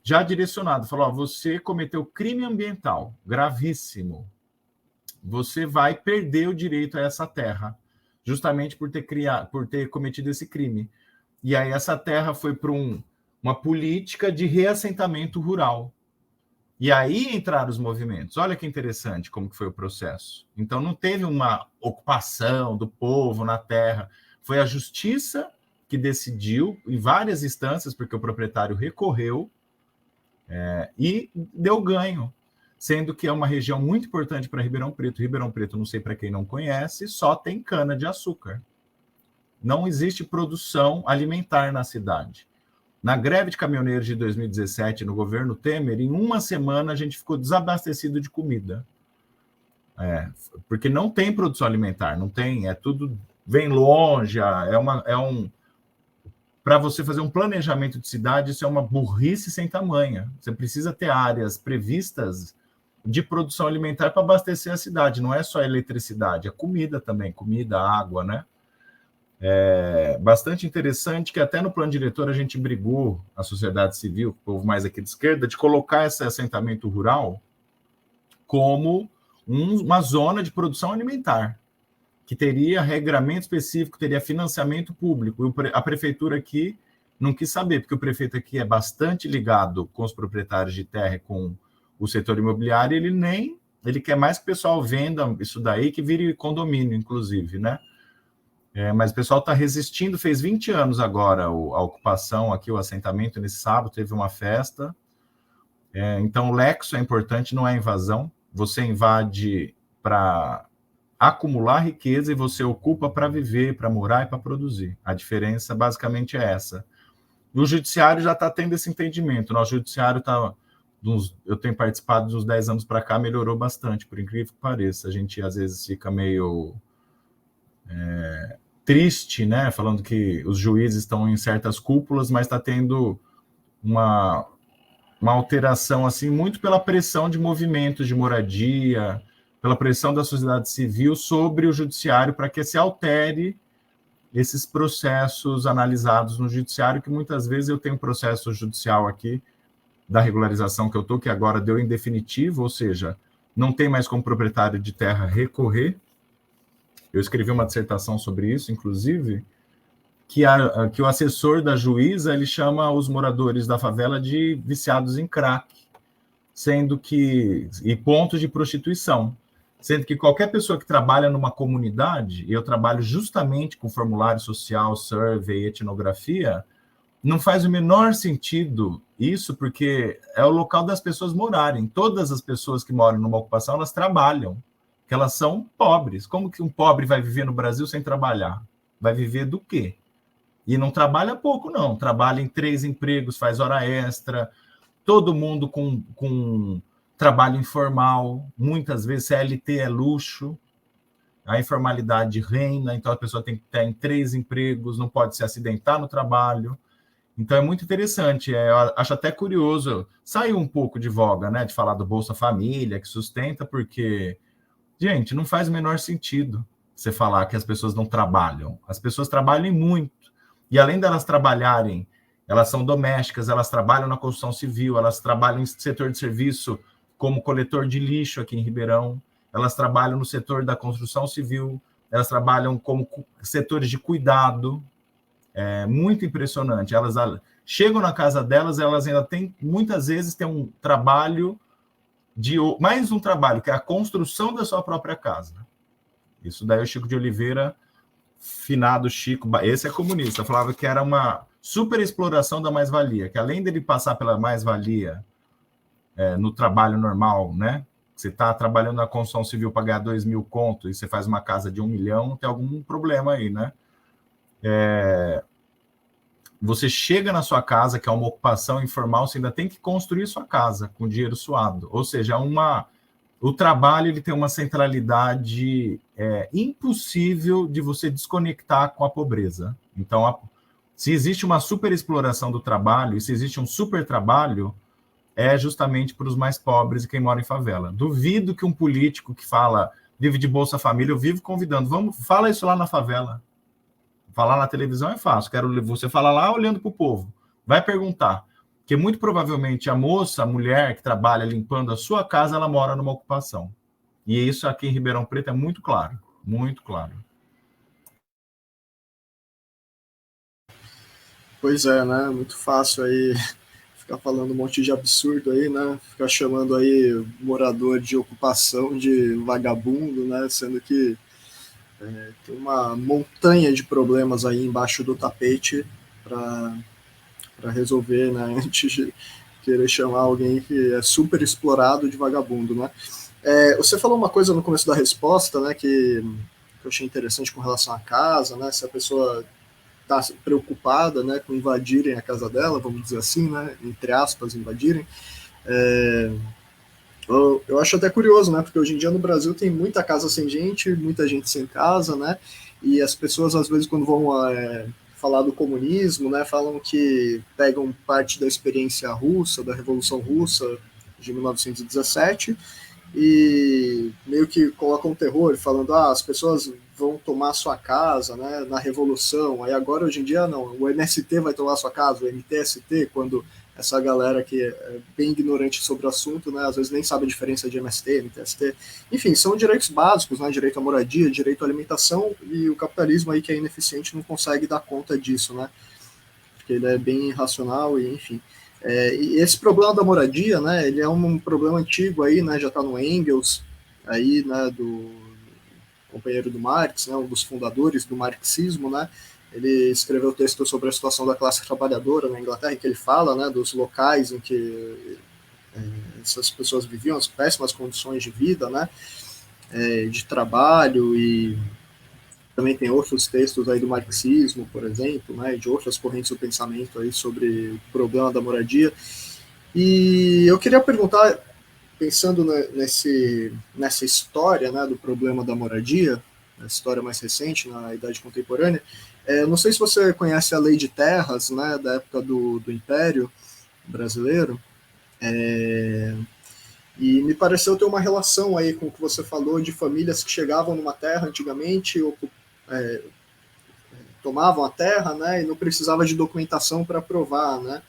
S2: já direcionado. Falou, você cometeu crime ambiental gravíssimo. Você vai perder o direito a essa terra, justamente por ter cometido esse crime. E aí essa terra foi para uma política de reassentamento rural. E aí entraram os movimentos. Olha que interessante como que foi o processo. Então não teve uma ocupação do povo na terra. Foi a justiça que decidiu em várias instâncias, porque o proprietário recorreu e deu ganho. Sendo que é uma região muito importante para Ribeirão Preto. Ribeirão Preto, não sei para quem não conhece, só tem cana-de-açúcar. Não existe produção alimentar na cidade. Na greve de caminhoneiros de 2017, no governo Temer, em uma semana a gente ficou desabastecido de comida. Porque não tem produção alimentar, não tem, tudo vem longe, para você fazer um planejamento de cidade, isso é uma burrice sem tamanha. Você precisa ter áreas previstas de produção alimentar para abastecer a cidade, não é só eletricidade, é comida também, comida, água, né? Bastante interessante que até no plano diretor a gente brigou, a sociedade civil, o povo mais aqui de esquerda, de colocar esse assentamento rural como uma zona de produção alimentar, que teria regramento específico, teria financiamento público. A prefeitura aqui não quis saber, porque o prefeito aqui é bastante ligado com os proprietários de terra e com o setor imobiliário, ele quer mais que o pessoal venda isso daí, que vire condomínio, inclusive, né? Mas o pessoal está resistindo, fez 20 anos agora a ocupação aqui, o assentamento nesse sábado, teve uma festa. Então, o Lexo é importante, não é invasão. Você invade para acumular riqueza e você ocupa para viver, para morar e para produzir. A diferença basicamente é essa. O judiciário já está tendo esse entendimento. Nosso judiciário está... Eu tenho participado dos 10 anos para cá, melhorou bastante, por incrível que pareça. A gente às vezes fica meio... triste, né? Falando que os juízes estão em certas cúpulas, mas está tendo uma alteração assim muito pela pressão de movimentos de moradia, pela pressão da sociedade civil sobre o judiciário para que se altere esses processos analisados no judiciário, que muitas vezes eu tenho um processo judicial aqui da regularização que eu estou, que agora deu em definitivo, ou seja, não tem mais como proprietário de terra recorrer. Eu escrevi uma dissertação sobre isso, inclusive, que o assessor da juíza ele chama os moradores da favela de viciados em crack, e pontos de prostituição, sendo que qualquer pessoa que trabalha numa comunidade, e eu trabalho justamente com formulário social, survey, etnografia, não faz o menor sentido isso, porque é o local das pessoas morarem. Todas as pessoas que moram numa ocupação, elas trabalham, que elas são pobres. Como que um pobre vai viver no Brasil sem trabalhar? Vai viver do quê? E não trabalha pouco, não. Trabalha em 3 empregos, faz hora extra, todo mundo com trabalho informal, muitas vezes CLT é luxo, a informalidade reina, então a pessoa tem que estar em 3 empregos, não pode se acidentar no trabalho. Então é muito interessante, eu acho até curioso, saiu um pouco de voga, né, de falar do Bolsa Família, que sustenta, porque... Gente, não faz o menor sentido você falar que as pessoas não trabalham. As pessoas trabalham muito. E além delas trabalharem, elas são domésticas, elas trabalham na construção civil, elas trabalham em setor de serviço como coletor de lixo aqui em Ribeirão, elas trabalham no setor da construção civil, elas trabalham como setores de cuidado. É muito impressionante. Elas chegam na casa delas, elas ainda têm, muitas vezes, tem um trabalho mais um trabalho, que é a construção da sua própria casa. Isso daí o Chico de Oliveira, finado Chico, esse é comunista, falava que era uma super exploração da mais-valia, que além dele passar pela mais-valia no trabalho normal, né? Você está trabalhando na construção civil para ganhar 2.000 conto e você faz uma casa de 1 milhão, tem algum problema aí, né? Você chega na sua casa, que é uma ocupação informal, você ainda tem que construir sua casa com dinheiro suado. Ou seja, o trabalho ele tem uma centralidade impossível de você desconectar com a pobreza. Então, se existe uma superexploração do trabalho, e se existe um super trabalho, é justamente para os mais pobres e quem mora em favela. Duvido que um político que vive de Bolsa Família, eu vivo convidando, fala isso lá na favela. Falar na televisão é fácil, você falar lá olhando para o povo. Vai perguntar, porque muito provavelmente a mulher que trabalha limpando a sua casa, ela mora numa ocupação. E isso aqui em Ribeirão Preto é muito claro, muito claro.
S1: Pois é, né? Muito fácil aí ficar falando um monte de absurdo aí, né? Ficar chamando aí morador de ocupação de vagabundo, né? Sendo que tem uma montanha de problemas aí embaixo do tapete para resolver, né? Antes de querer chamar alguém que é super explorado de vagabundo, né? Você falou uma coisa no começo da resposta, né? Que eu achei interessante com relação à casa, né? Se a pessoa está preocupada, né, com invadirem a casa dela, vamos dizer assim, né, entre aspas, invadirem. Eu acho até curioso, né, porque hoje em dia no Brasil tem muita casa sem gente, muita gente sem casa, né, e as pessoas às vezes quando vão falar do comunismo, né, falam que pegam parte da experiência russa, da Revolução Russa de 1917 e meio que colocam terror, falando as pessoas vão tomar sua casa, né, na Revolução, aí agora hoje em dia não, o MST vai tomar sua casa, o MTST, quando essa galera que é bem ignorante sobre o assunto, né, às vezes nem sabe a diferença de MST, MTST, enfim, são direitos básicos, né, direito à moradia, direito à alimentação, e o capitalismo aí que é ineficiente não consegue dar conta disso, né, porque ele é bem irracional e enfim. E esse problema da moradia, né, ele é um problema antigo aí, né, já está no Engels, aí, né, do companheiro do Marx, né, um dos fundadores do marxismo, né, ele escreveu texto sobre a situação da classe trabalhadora na Inglaterra, em que ele fala, né, dos locais em que essas pessoas viviam, as péssimas condições de vida, né, de trabalho, e também tem outros textos aí do marxismo, por exemplo, né, de outras correntes do pensamento aí sobre o problema da moradia. E eu queria perguntar, pensando nessa história, né, do problema da moradia, a história mais recente, na Idade Contemporânea, não sei se você conhece a Lei de Terras, né, da época do Império Brasileiro, e me pareceu ter uma relação aí com o que você falou de famílias que chegavam numa terra antigamente, tomavam a terra, né, e não precisava de documentação para provar, né,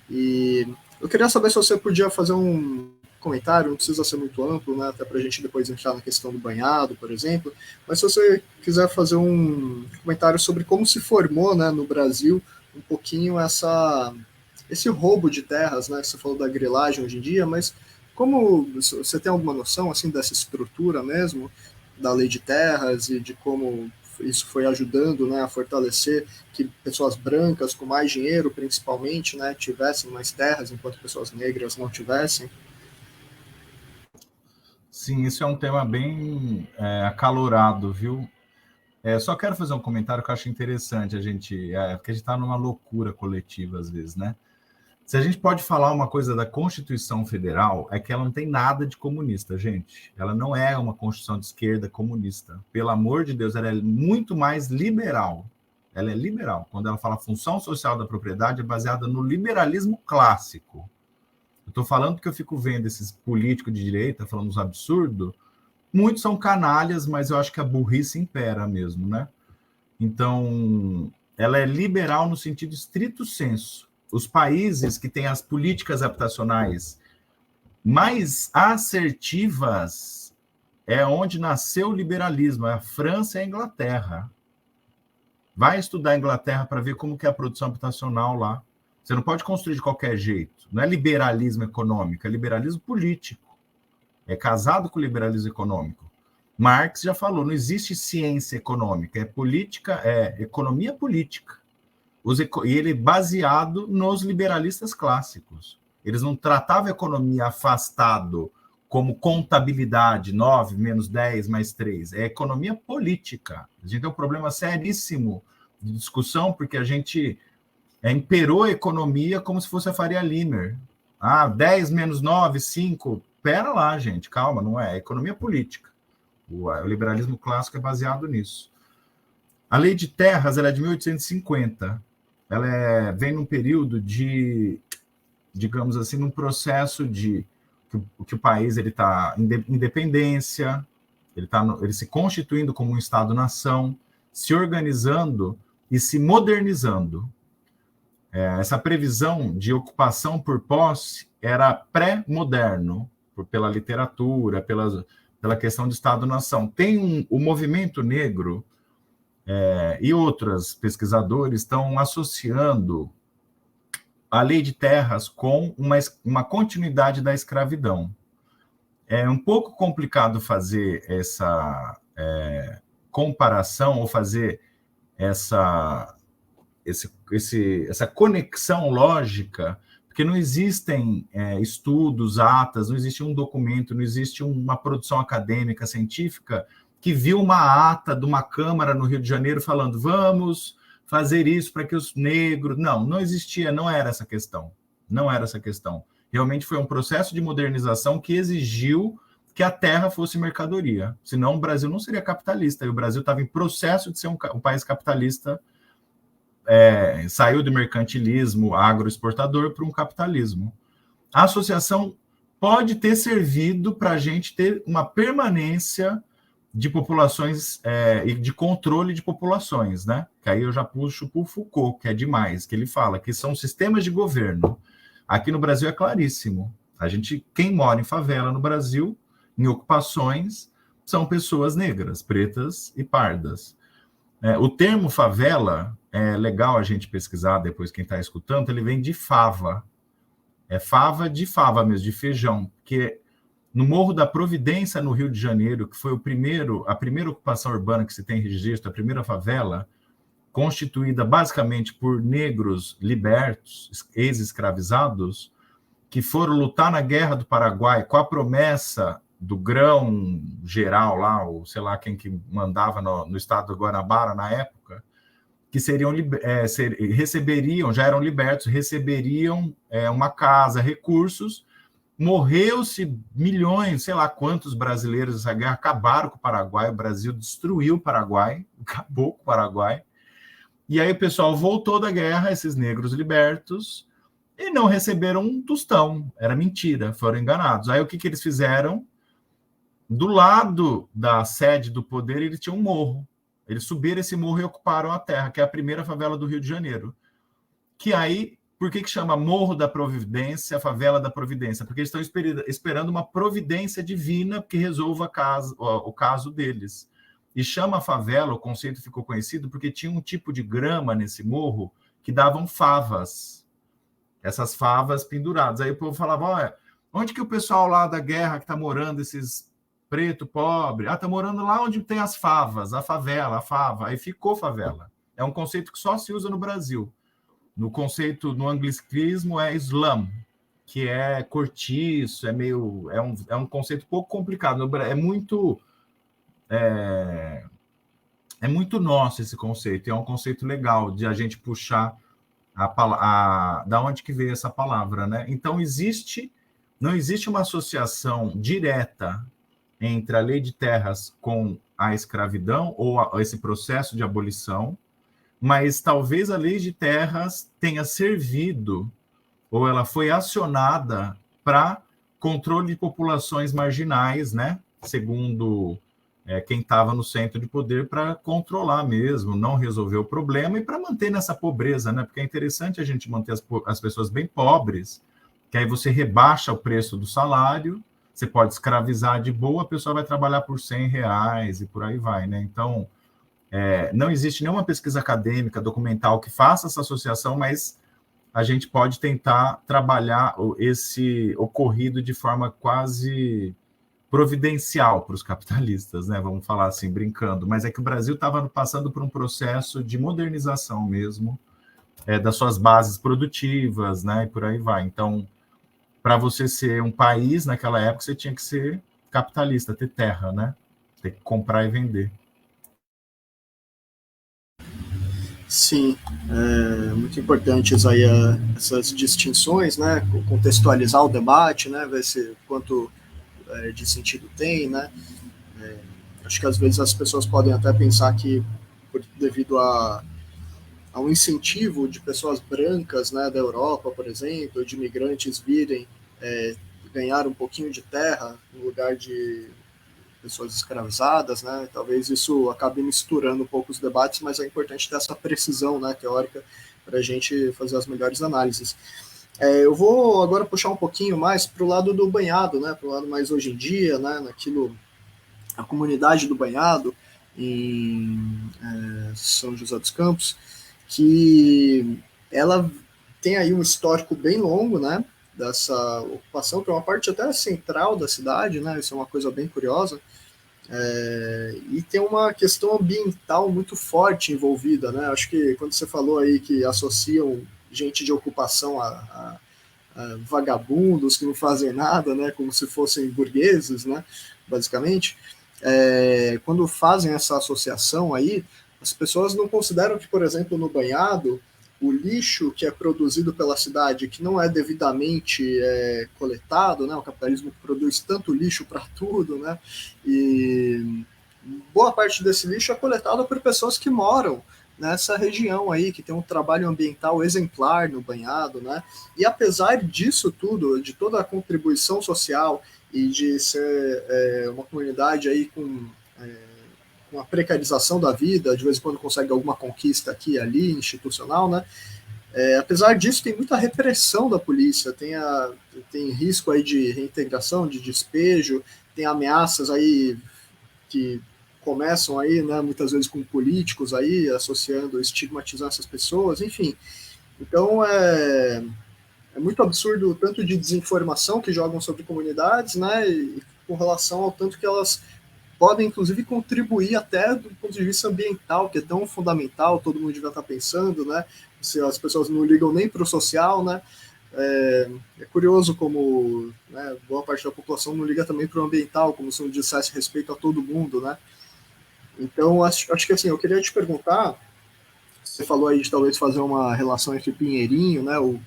S1: e eu queria saber se você podia fazer um comentário, não precisa ser muito amplo, né, até para a gente depois entrar na questão do banhado, por exemplo, mas se você quiser fazer um comentário sobre como se formou, né, no Brasil um pouquinho esse roubo de terras, né, você falou da grilagem hoje em dia, mas como você tem alguma noção assim dessa estrutura mesmo da lei de terras e de como isso foi ajudando, né, a fortalecer que pessoas brancas com mais dinheiro, principalmente, né, tivessem mais terras, enquanto pessoas negras não tivessem?
S2: Sim, isso é um tema bem acalorado, viu? Só quero fazer um comentário que eu acho interessante, porque a gente está numa loucura coletiva às vezes, né? Se a gente pode falar uma coisa da Constituição Federal, é que ela não tem nada de comunista, gente. Ela não é uma Constituição de esquerda comunista. Pelo amor de Deus, ela é muito mais liberal. Ela é liberal. Quando ela fala função social da propriedade, é baseada no liberalismo clássico. Eu estou falando porque eu fico vendo esses políticos de direita falando uns absurdos. Muitos são canalhas, mas eu acho que a burrice impera mesmo, né? Então, ela é liberal no sentido estrito sensu. os países que têm as políticas habitacionais mais assertivas é onde nasceu o liberalismo, a França e a Inglaterra. Vai estudar a Inglaterra para ver como que é a produção habitacional lá. Você não pode construir de qualquer jeito. Não é liberalismo econômico, é liberalismo político. É casado com o liberalismo econômico. Marx já falou, não existe ciência econômica, é política, é economia política. E ele é baseado nos liberalistas clássicos. Eles não tratavam a economia afastado como contabilidade, 9 menos 10 mais 3. É economia política. A gente tem um problema seríssimo de discussão, porque a gente imperou a economia como se fosse a Faria Limer. 10 menos 9, 5. Pera lá, gente, calma, não é. É economia política. O liberalismo clássico é baseado nisso. A lei de terras ela é de 1850. Ela vem num período de, digamos assim, num processo de que o país ele está em independência, ele se constituindo como um Estado-nação, se organizando e se modernizando. Essa previsão de ocupação por posse era pré-moderno, pela literatura, pela questão de Estado-nação. Tem o movimento negro e outros pesquisadores estão associando a lei de terras com uma continuidade da escravidão. É um pouco complicado fazer essa comparação ou fazer essa conexão lógica, porque não existem estudos, atas, não existe um documento, não existe uma produção acadêmica, científica, que viu uma ata de uma Câmara no Rio de Janeiro falando, vamos fazer isso para que os negros... Não existia, não era essa questão. Não era essa questão. Realmente foi um processo de modernização que exigiu que a terra fosse mercadoria. Senão o Brasil não seria capitalista. E o Brasil estava em processo de ser um país capitalista, saiu do mercantilismo agroexportador para um capitalismo. A associação pode ter servido para a gente ter uma permanência de populações e de controle de populações, né? Que aí eu já puxo para o Foucault, que é demais, que ele fala que são sistemas de governo. Aqui no Brasil é claríssimo. Quem mora em favela no Brasil, em ocupações, são pessoas negras, pretas e pardas. O termo favela, é legal a gente pesquisar depois, quem está escutando, ele vem de fava. É fava de fava mesmo, de feijão, porque no Morro da Providência, no Rio de Janeiro, que foi a primeira ocupação urbana que se tem registro, a primeira favela, constituída basicamente por negros libertos, ex-escravizados, que foram lutar na Guerra do Paraguai com a promessa do grão geral lá, ou sei lá quem que mandava no estado do Guanabara na época, que receberiam, já eram libertos, receberiam uma casa, recursos. Morreu-se milhões, sei lá quantos brasileiros nessa guerra, acabaram com o Paraguai, o Brasil destruiu o Paraguai, acabou com o Paraguai, e aí o pessoal voltou da guerra, esses negros libertos, e não receberam um tostão, era mentira, foram enganados. Aí o que eles fizeram? Do lado da sede do poder, eles tinham um morro, eles subiram esse morro e ocuparam a terra, que é a primeira favela do Rio de Janeiro, que aí... Por que chama Morro da Providência, Favela da Providência? Porque eles estão esperando uma providência divina que resolva o caso deles. E chama a favela, o conceito ficou conhecido, porque tinha um tipo de grama nesse morro que davam favas. Essas favas penduradas. Aí o povo falava, olha, onde que o pessoal lá da guerra que está morando, esses preto, pobre? Está morando lá onde tem as favas, a favela, a fava. Aí ficou favela. É um conceito que só se usa no Brasil. No conceito, no anglicismo, é slum, que é cortiço, é um conceito pouco complicado. É muito nosso esse conceito, é um conceito legal de a gente puxar da onde que veio essa palavra, né? Então, não existe uma associação direta entre a lei de terras com a escravidão ou esse processo de abolição, mas talvez a lei de terras tenha servido, ou ela foi acionada para controle de populações marginais, né? Segundo quem estava no centro de poder para controlar mesmo, não resolver o problema e para manter nessa pobreza, né? Porque é interessante a gente manter as pessoas bem pobres, que aí você rebaixa o preço do salário, você pode escravizar de boa, a pessoa vai trabalhar por R$ 100 e por aí vai, né? Então, não existe nenhuma pesquisa acadêmica, documental, que faça essa associação, mas a gente pode tentar trabalhar esse ocorrido de forma quase providencial para os capitalistas, né? Vamos falar assim, brincando. Mas é que o Brasil estava passando por um processo de modernização mesmo, das suas bases produtivas, né? E por aí vai. Então, para você ser um país naquela época, você tinha que ser capitalista, ter terra, né? Ter que comprar e vender.
S1: Sim, muito importantes aí essas distinções, né? Contextualizar o debate, né? Ver se quanto de sentido tem, né? Acho que às vezes as pessoas podem até pensar que devido a um incentivo de pessoas brancas, né, da Europa, por exemplo, de imigrantes virem ganhar um pouquinho de terra no lugar de pessoas escravizadas, né? Talvez isso acabe misturando um pouco os debates, mas é importante ter essa precisão, né, teórica para a gente fazer as melhores análises. Eu vou agora puxar um pouquinho mais para o lado do banhado, né, para o lado mais hoje em dia, né, a comunidade do banhado em São José dos Campos, que ela tem aí um histórico bem longo, né, dessa ocupação, que é uma parte até central da cidade, né, isso é uma coisa bem curiosa, e tem uma questão ambiental muito forte envolvida, né, acho que quando você falou aí que associam gente de ocupação a vagabundos que não fazem nada, né, como se fossem burgueses, né, basicamente, quando fazem essa associação aí, as pessoas não consideram que, por exemplo, no banhado, o lixo que é produzido pela cidade, que não é devidamente coletado, né, o capitalismo produz tanto lixo para tudo, né, e boa parte desse lixo é coletado por pessoas que moram nessa região aí, que tem um trabalho ambiental exemplar no banhado, né? E apesar disso tudo, de toda a contribuição social e de ser uma comunidade aí com a precarização da vida, de vez em quando consegue alguma conquista aqui e ali, institucional, né? Apesar disso, tem muita repressão da polícia, tem risco aí de reintegração, de despejo, tem ameaças aí que começam aí, né, muitas vezes com políticos aí, associando, estigmatizando essas pessoas, enfim. Então, é muito absurdo o tanto de desinformação que jogam sobre comunidades, né, e com relação ao tanto que elas podem, inclusive, contribuir até do ponto de vista ambiental, que é tão fundamental, todo mundo devia estar pensando, né, se as pessoas não ligam nem para o social, né, é curioso como, né, boa parte da população não liga também para o ambiental, como se não dissesse respeito a todo mundo, né. Então, acho que assim, eu queria te perguntar, você falou aí de talvez fazer uma relação entre Pinheirinho, né, o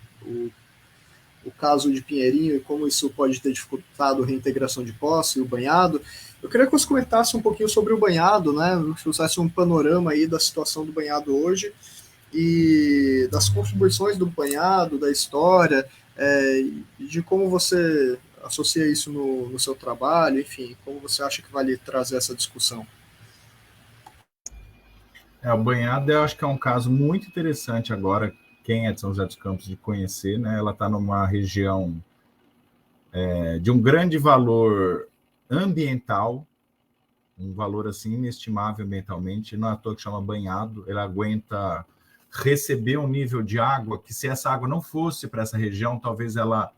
S1: caso de Pinheirinho e como isso pode ter dificultado a reintegração de posse e o banhado. Eu queria que você comentasse um pouquinho sobre o banhado, né, que você fizesse um panorama aí da situação do banhado hoje e das contribuições do banhado, da história, de como você associa isso no seu trabalho, enfim, como você acha que vale trazer essa discussão.
S2: O banhado eu acho que é um caso muito interessante agora, quem é de São José dos Campos de conhecer, né? Ela está numa região de um grande valor ambiental, um valor assim inestimável ambientalmente, não é à toa que chama banhado, ele aguenta receber um nível de água que, se essa água não fosse para essa região, talvez ela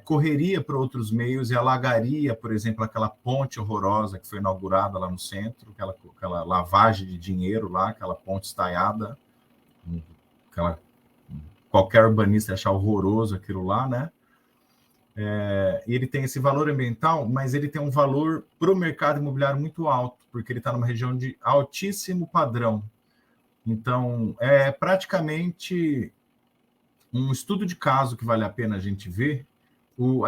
S2: correria para outros meios e alagaria, por exemplo, aquela ponte horrorosa que foi inaugurada lá no centro, aquela lavagem de dinheiro lá, aquela ponte estaiada, qualquer urbanista achar horroroso aquilo lá, né? E ele tem esse valor ambiental, mas ele tem um valor para o mercado imobiliário muito alto, porque ele está numa região de altíssimo padrão. Então, é praticamente um estudo de caso que vale a pena a gente ver,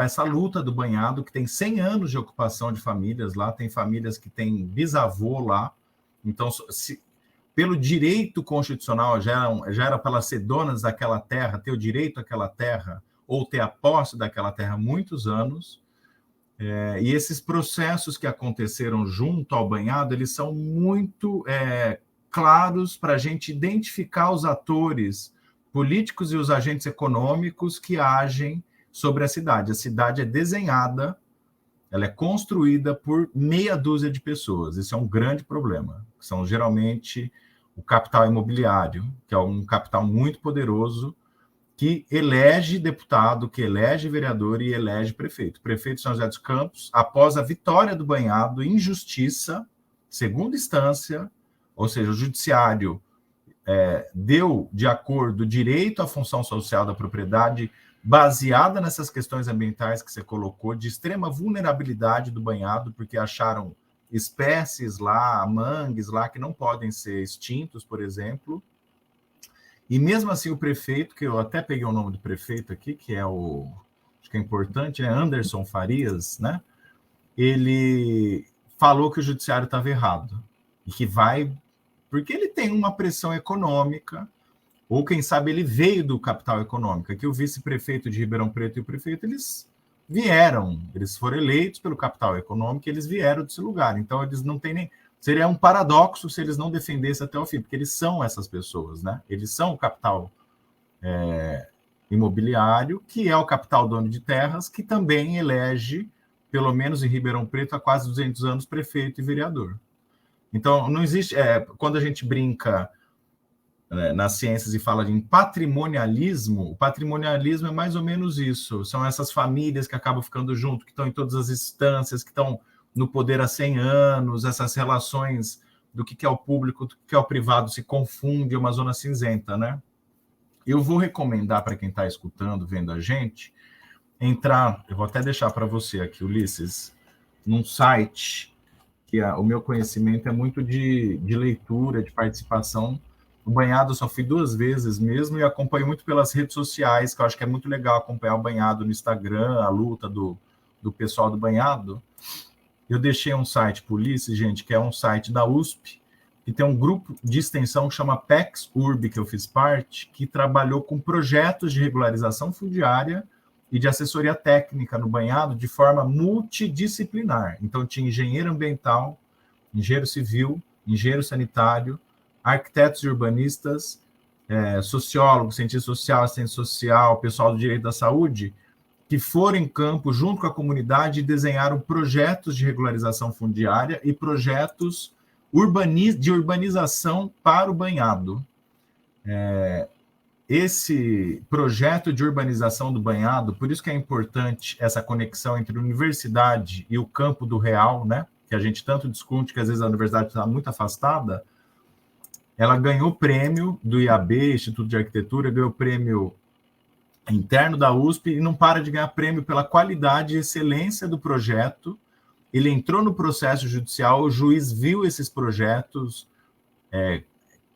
S2: essa luta do banhado, que tem 100 anos de ocupação de famílias lá, tem famílias que têm bisavô lá, então, pelo direito constitucional, já era para elas ser donas daquela terra, ter o direito àquela terra, ou ter a posse daquela terra há muitos anos, E esses processos que aconteceram junto ao banhado, eles são muito claros para a gente identificar os atores políticos e os agentes econômicos que agem sobre a cidade. A cidade é desenhada, ela é construída por meia dúzia de pessoas. Isso é um grande problema. São geralmente o capital imobiliário, que é um capital muito poderoso, que elege deputado, que elege vereador e elege prefeito. O prefeito de São José dos Campos, após a vitória do banhado, em justiça, segunda instância, ou seja, o judiciário deu de acordo direito à função social da propriedade, baseada nessas questões ambientais que você colocou, de extrema vulnerabilidade do banhado, porque acharam espécies lá, mangues lá, que não podem ser extintos, por exemplo. E mesmo assim o prefeito, que eu até peguei o nome do prefeito aqui, que é acho que é importante, Anderson Farias, né? Ele falou que o judiciário estava errado. E que vai... Porque ele tem uma pressão econômica, ou quem sabe ele veio do capital econômico, que o vice-prefeito de Ribeirão Preto e o prefeito, eles foram eleitos pelo capital econômico e eles vieram desse lugar. Então eles não têm nem... Seria um paradoxo se eles não defendessem até o fim, porque eles são essas pessoas, né? Eles são o capital imobiliário, que é o capital dono de terras, que também elege, pelo menos em Ribeirão Preto, há quase 200 anos, prefeito e vereador. Então, não existe... quando a gente brinca nas ciências e fala em patrimonialismo, o patrimonialismo é mais ou menos isso. São essas famílias que acabam ficando junto, que estão em todas as instâncias, que estão no poder há 100 anos, essas relações do que é o público, do que é o privado se confunde, é uma zona cinzenta, né? Eu vou recomendar para quem está escutando, vendo a gente, entrar, eu vou até deixar para você aqui, Ulisses, num site que o meu conhecimento é muito de leitura, de participação. O banhado eu só fui 2 vezes mesmo e acompanho muito pelas redes sociais, que eu acho que é muito legal acompanhar o banhado no Instagram, a luta do pessoal do banhado. Eu deixei um site para o Ulisses, gente, que é um site da USP, que tem um grupo de extensão que chama PEX Urb, que eu fiz parte, que trabalhou com projetos de regularização fundiária e de assessoria técnica no banhado de forma multidisciplinar. Então, tinha engenheiro ambiental, engenheiro civil, engenheiro sanitário, arquitetos e urbanistas, sociólogos, cientista social, assistente social, pessoal do direito da saúde, que foram em campo junto com a comunidade e desenharam projetos de regularização fundiária e projetos de urbanização para o banhado. Esse projeto de urbanização do banhado, por isso que é importante essa conexão entre a universidade e o campo do real, né? Que a gente tanto discute, que às vezes a universidade está muito afastada. Ela ganhou prêmio do IAB, Instituto de Arquitetura, ganhou prêmio interno da USP e não para de ganhar prêmio pela qualidade e excelência do projeto. Ele entrou no processo judicial, o juiz viu esses projetos,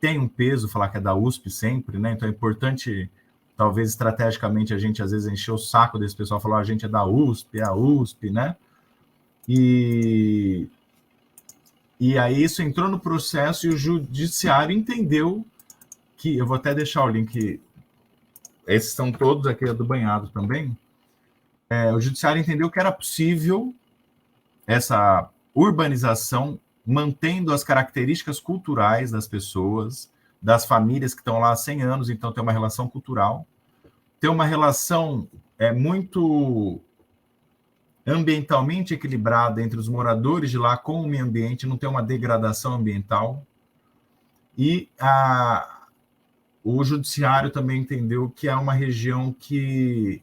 S2: tem um peso falar que é da USP sempre, né? Então é importante, talvez estrategicamente, a gente às vezes encher o saco desse pessoal, falar a gente é da USP, é a USP, né? E aí isso entrou no processo e o judiciário entendeu que, eu vou até deixar o link, esses são todos aqui do banhado também, o judiciário entendeu que era possível essa urbanização mantendo as características culturais das pessoas, das famílias que estão lá há 100 anos, então tem uma relação cultural, tem uma relação muito ambientalmente equilibrada entre os moradores de lá com o meio ambiente, não tem uma degradação ambiental, e o judiciário também entendeu que é uma região que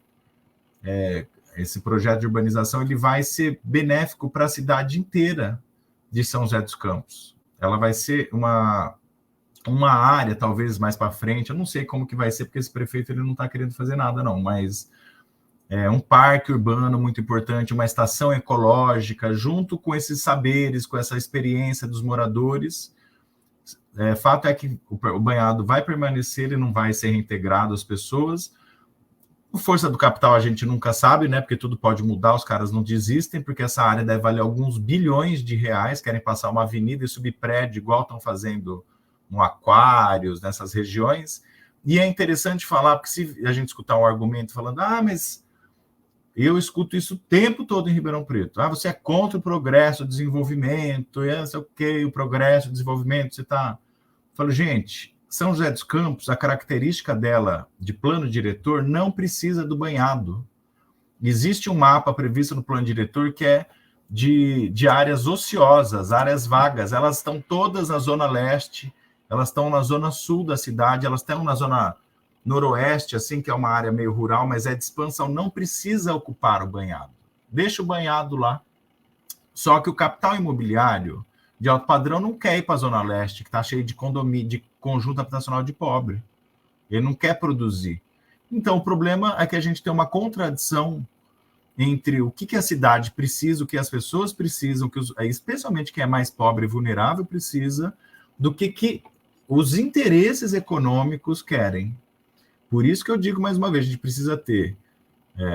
S2: esse projeto de urbanização ele vai ser benéfico para a cidade inteira de São José dos Campos. Ela vai ser uma área, talvez, mais para frente, eu não sei como que vai ser, porque esse prefeito ele não está querendo fazer nada, não, mas um parque urbano muito importante, uma estação ecológica, junto com esses saberes, com essa experiência dos moradores. Fato é que o banhado vai permanecer, ele não vai ser reintegrado às pessoas. Por força do capital a gente nunca sabe, né? Porque tudo pode mudar, os caras não desistem, porque essa área deve valer alguns bilhões de reais, querem passar uma avenida e subir prédio, igual estão fazendo no Aquários, nessas regiões. E é interessante falar, porque se a gente escutar um argumento falando, mas Eu escuto isso o tempo todo em Ribeirão Preto. Você é contra o progresso, o desenvolvimento, e sei o quê, o progresso, o desenvolvimento, você está... Falo, gente, São José dos Campos, a característica dela de plano diretor não precisa do banhado. Existe um mapa previsto no plano diretor que é de áreas ociosas, áreas vagas. Elas estão todas na zona leste, elas estão na zona sul da cidade, elas estão na zona noroeste, assim, que é uma área meio rural, mas é de expansão, não precisa ocupar o banhado. Deixa o banhado lá. Só que o capital imobiliário de alto padrão não quer ir para a zona leste, que está cheio de condomínio, de conjunto habitacional de pobre. Ele não quer produzir. Então, o problema é que a gente tem uma contradição entre o que a cidade precisa, o que as pessoas precisam, especialmente quem é mais pobre e vulnerável precisa, do que os interesses econômicos querem. Por isso que eu digo mais uma vez, a gente precisa ter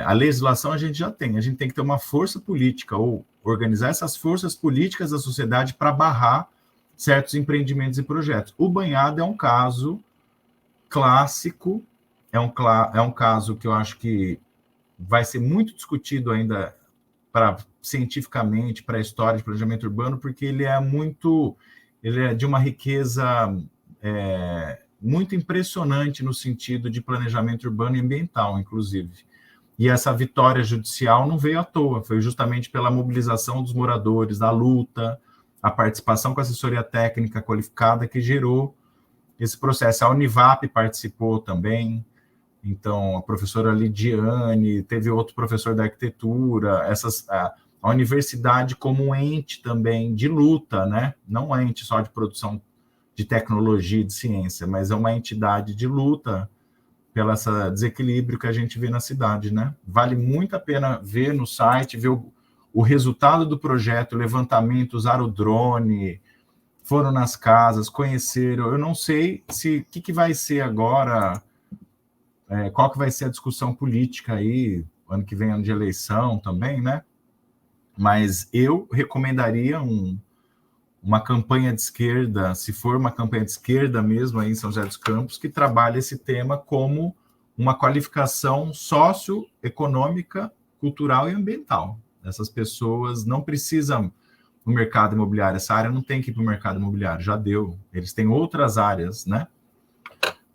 S2: a legislação, a gente já tem, a gente tem que ter uma força política ou organizar essas forças políticas da sociedade para barrar certos empreendimentos e projetos. O banhado é um caso clássico, é um caso que eu acho que vai ser muito discutido ainda cientificamente para a história de planejamento urbano, porque ele é de uma riqueza muito impressionante no sentido de planejamento urbano e ambiental, inclusive. E essa vitória judicial não veio à toa, foi justamente pela mobilização dos moradores, da luta, a participação com a assessoria técnica qualificada que gerou esse processo. A Univap participou também, então a professora Lidiane, teve outro professor da arquitetura, a universidade como um ente também de luta, né? Não um ente só de produção de tecnologia e de ciência, mas é uma entidade de luta pelo esse desequilíbrio que a gente vê na cidade, né? Vale muito a pena ver no site, ver o resultado do projeto, o levantamento, usaram o drone, foram nas casas, conheceram. Eu não sei o que vai ser agora, qual que vai ser a discussão política aí, ano que vem, ano de eleição também, né? Mas eu recomendaria uma campanha de esquerda, se for uma campanha de esquerda mesmo aí em São José dos Campos, que trabalhe esse tema como uma qualificação socioeconômica, cultural e ambiental. Essas pessoas não precisam no mercado imobiliário, essa área não tem que ir para o mercado imobiliário, já deu. Eles têm outras áreas, né?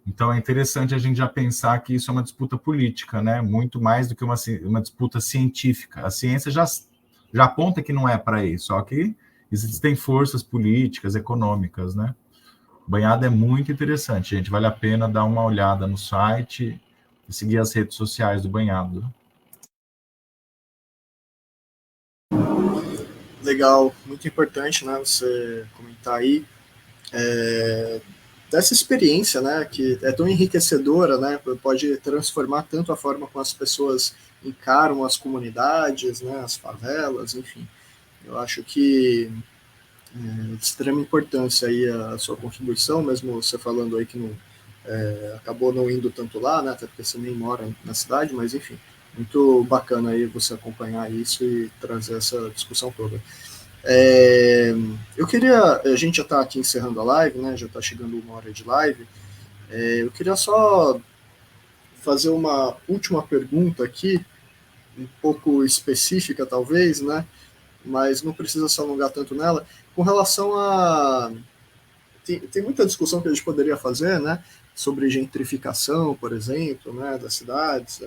S2: Então é interessante a gente já pensar que isso é uma disputa política, né? Muito mais do que uma disputa científica. A ciência já aponta que não é para isso, só que existem forças políticas, econômicas, né? O banhado é muito interessante, gente. Vale a pena dar uma olhada no site e seguir as redes sociais do banhado.
S1: Legal, muito importante, né? Você comentar aí dessa experiência, né? Que é tão enriquecedora, né? Pode transformar tanto a forma como as pessoas encaram as comunidades, né? As favelas, enfim. Eu acho que de extrema importância aí a sua contribuição, mesmo você falando aí que não, acabou não indo tanto lá, né, até porque você nem mora na cidade, mas enfim, muito bacana aí você acompanhar isso e trazer essa discussão toda. Eu queria, a gente já está aqui encerrando a live, né, já está chegando 1 hora de live, eu queria só fazer uma última pergunta aqui, um pouco específica talvez, né, mas não precisa se alongar tanto nela, com relação a... Tem muita discussão que a gente poderia fazer, né, sobre gentrificação, por exemplo, né, das cidades,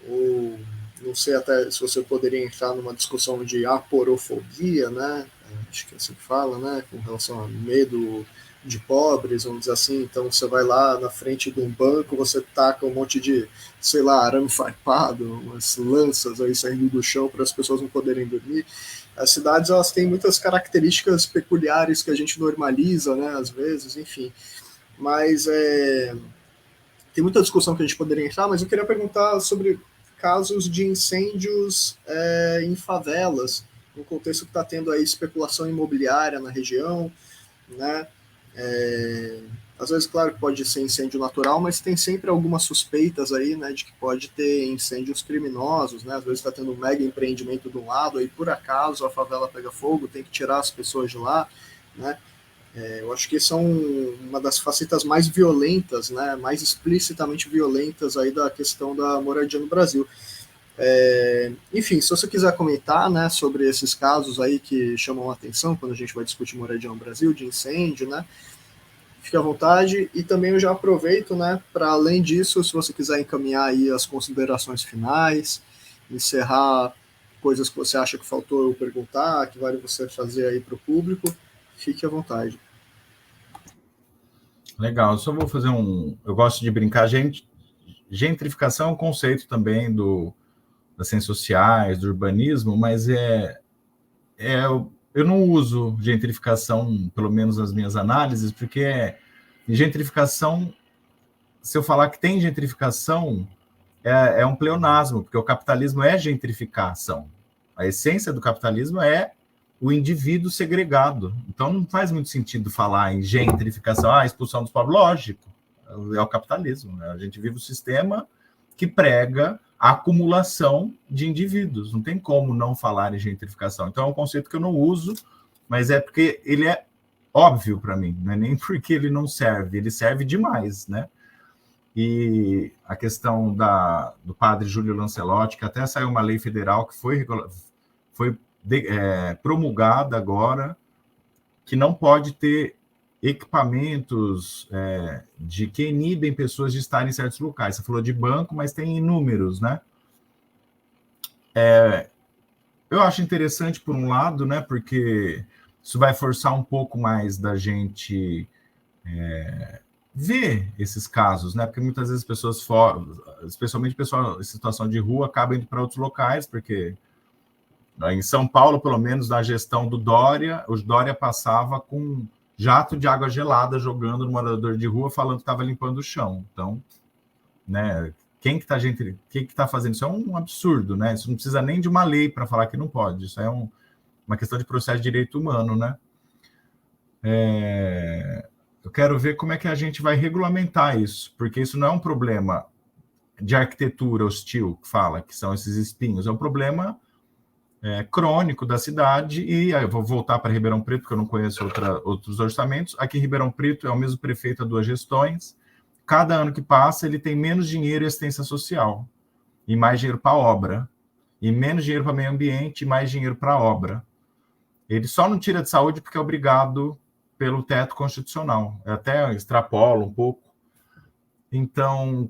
S1: ou não sei até se você poderia entrar numa discussão de aporofobia, né, acho que é assim que fala, né, com relação a medo de pobres, vamos dizer assim. Então você vai lá na frente de um banco, você taca um monte de, sei lá, arame farpado, umas lanças aí saindo do chão para as pessoas não poderem dormir. As cidades, elas têm muitas características peculiares que a gente normaliza, né, às vezes, enfim. Mas tem muita discussão que a gente poderia entrar, mas eu queria perguntar sobre casos de incêndios em favelas, no contexto que está tendo aí especulação imobiliária na região, né? Às vezes, claro que pode ser incêndio natural, mas tem sempre algumas suspeitas aí, né, de que pode ter incêndios criminosos, né? Às vezes está tendo um mega empreendimento de um lado, aí por acaso a favela pega fogo, tem que tirar as pessoas de lá, né? Eu acho que são uma das facetas mais violentas, né, mais explicitamente violentas aí da questão da moradia no Brasil. Enfim, se você quiser comentar, né, sobre esses casos aí que chamam a atenção quando a gente vai discutir moradia no Brasil, de incêndio, né, fique à vontade. E também eu já aproveito, né, para além disso, se você quiser encaminhar aí as considerações finais, encerrar coisas que você acha que faltou eu perguntar, que vale você fazer aí para o público, fique à vontade.
S2: Legal, eu só vou fazer eu gosto de brincar, gentrificação é um conceito também das ciências sociais, do urbanismo, mas eu não uso gentrificação, pelo menos nas minhas análises, porque gentrificação, se eu falar que tem gentrificação, é um pleonasmo, porque o capitalismo é gentrificação. A essência do capitalismo é o indivíduo segregado. Então não faz muito sentido falar em gentrificação, expulsão dos povos. Lógico, é o capitalismo, né? A gente vive um sistema que prega a acumulação de indivíduos. Não tem como não falar em gentrificação. Então é um conceito que eu não uso, mas é porque ele é óbvio para mim, não é nem porque ele não serve, ele serve demais, né? E a questão do padre Júlio Lancelotti, que até saiu uma lei federal que foi promulgada agora, que não pode ter equipamentos que inibem pessoas de estarem em certos locais. Você falou de banco, mas tem inúmeros, né? Eu acho interessante, por um lado, né, porque isso vai forçar um pouco mais da gente ver esses casos, né? Porque muitas vezes pessoas especialmente pessoal em situação de rua, acabam indo para outros locais, porque em São Paulo, pelo menos na gestão do Dória, o Dória passava com jato de água gelada jogando no morador de rua, falando que estava limpando o chão. Então, né? Quem que está fazendo isso? É um absurdo, né? Isso não precisa nem de uma lei para falar que não pode. Isso é uma questão de processo de direito humano, né? Eu quero ver como é que a gente vai regulamentar isso, porque isso não é um problema de arquitetura hostil, que fala, que são esses espinhos, é um problema crônico da cidade. E aí eu vou voltar para Ribeirão Preto, porque eu não conheço outros orçamentos. Aqui em Ribeirão Preto é o mesmo prefeito há 2 gestões. Cada ano que passa, ele tem menos dinheiro em assistência social, e mais dinheiro para obra, e menos dinheiro para meio ambiente, e mais dinheiro para obra. Ele só não tira de saúde porque é obrigado pelo teto constitucional. Eu até extrapolo um pouco. Então,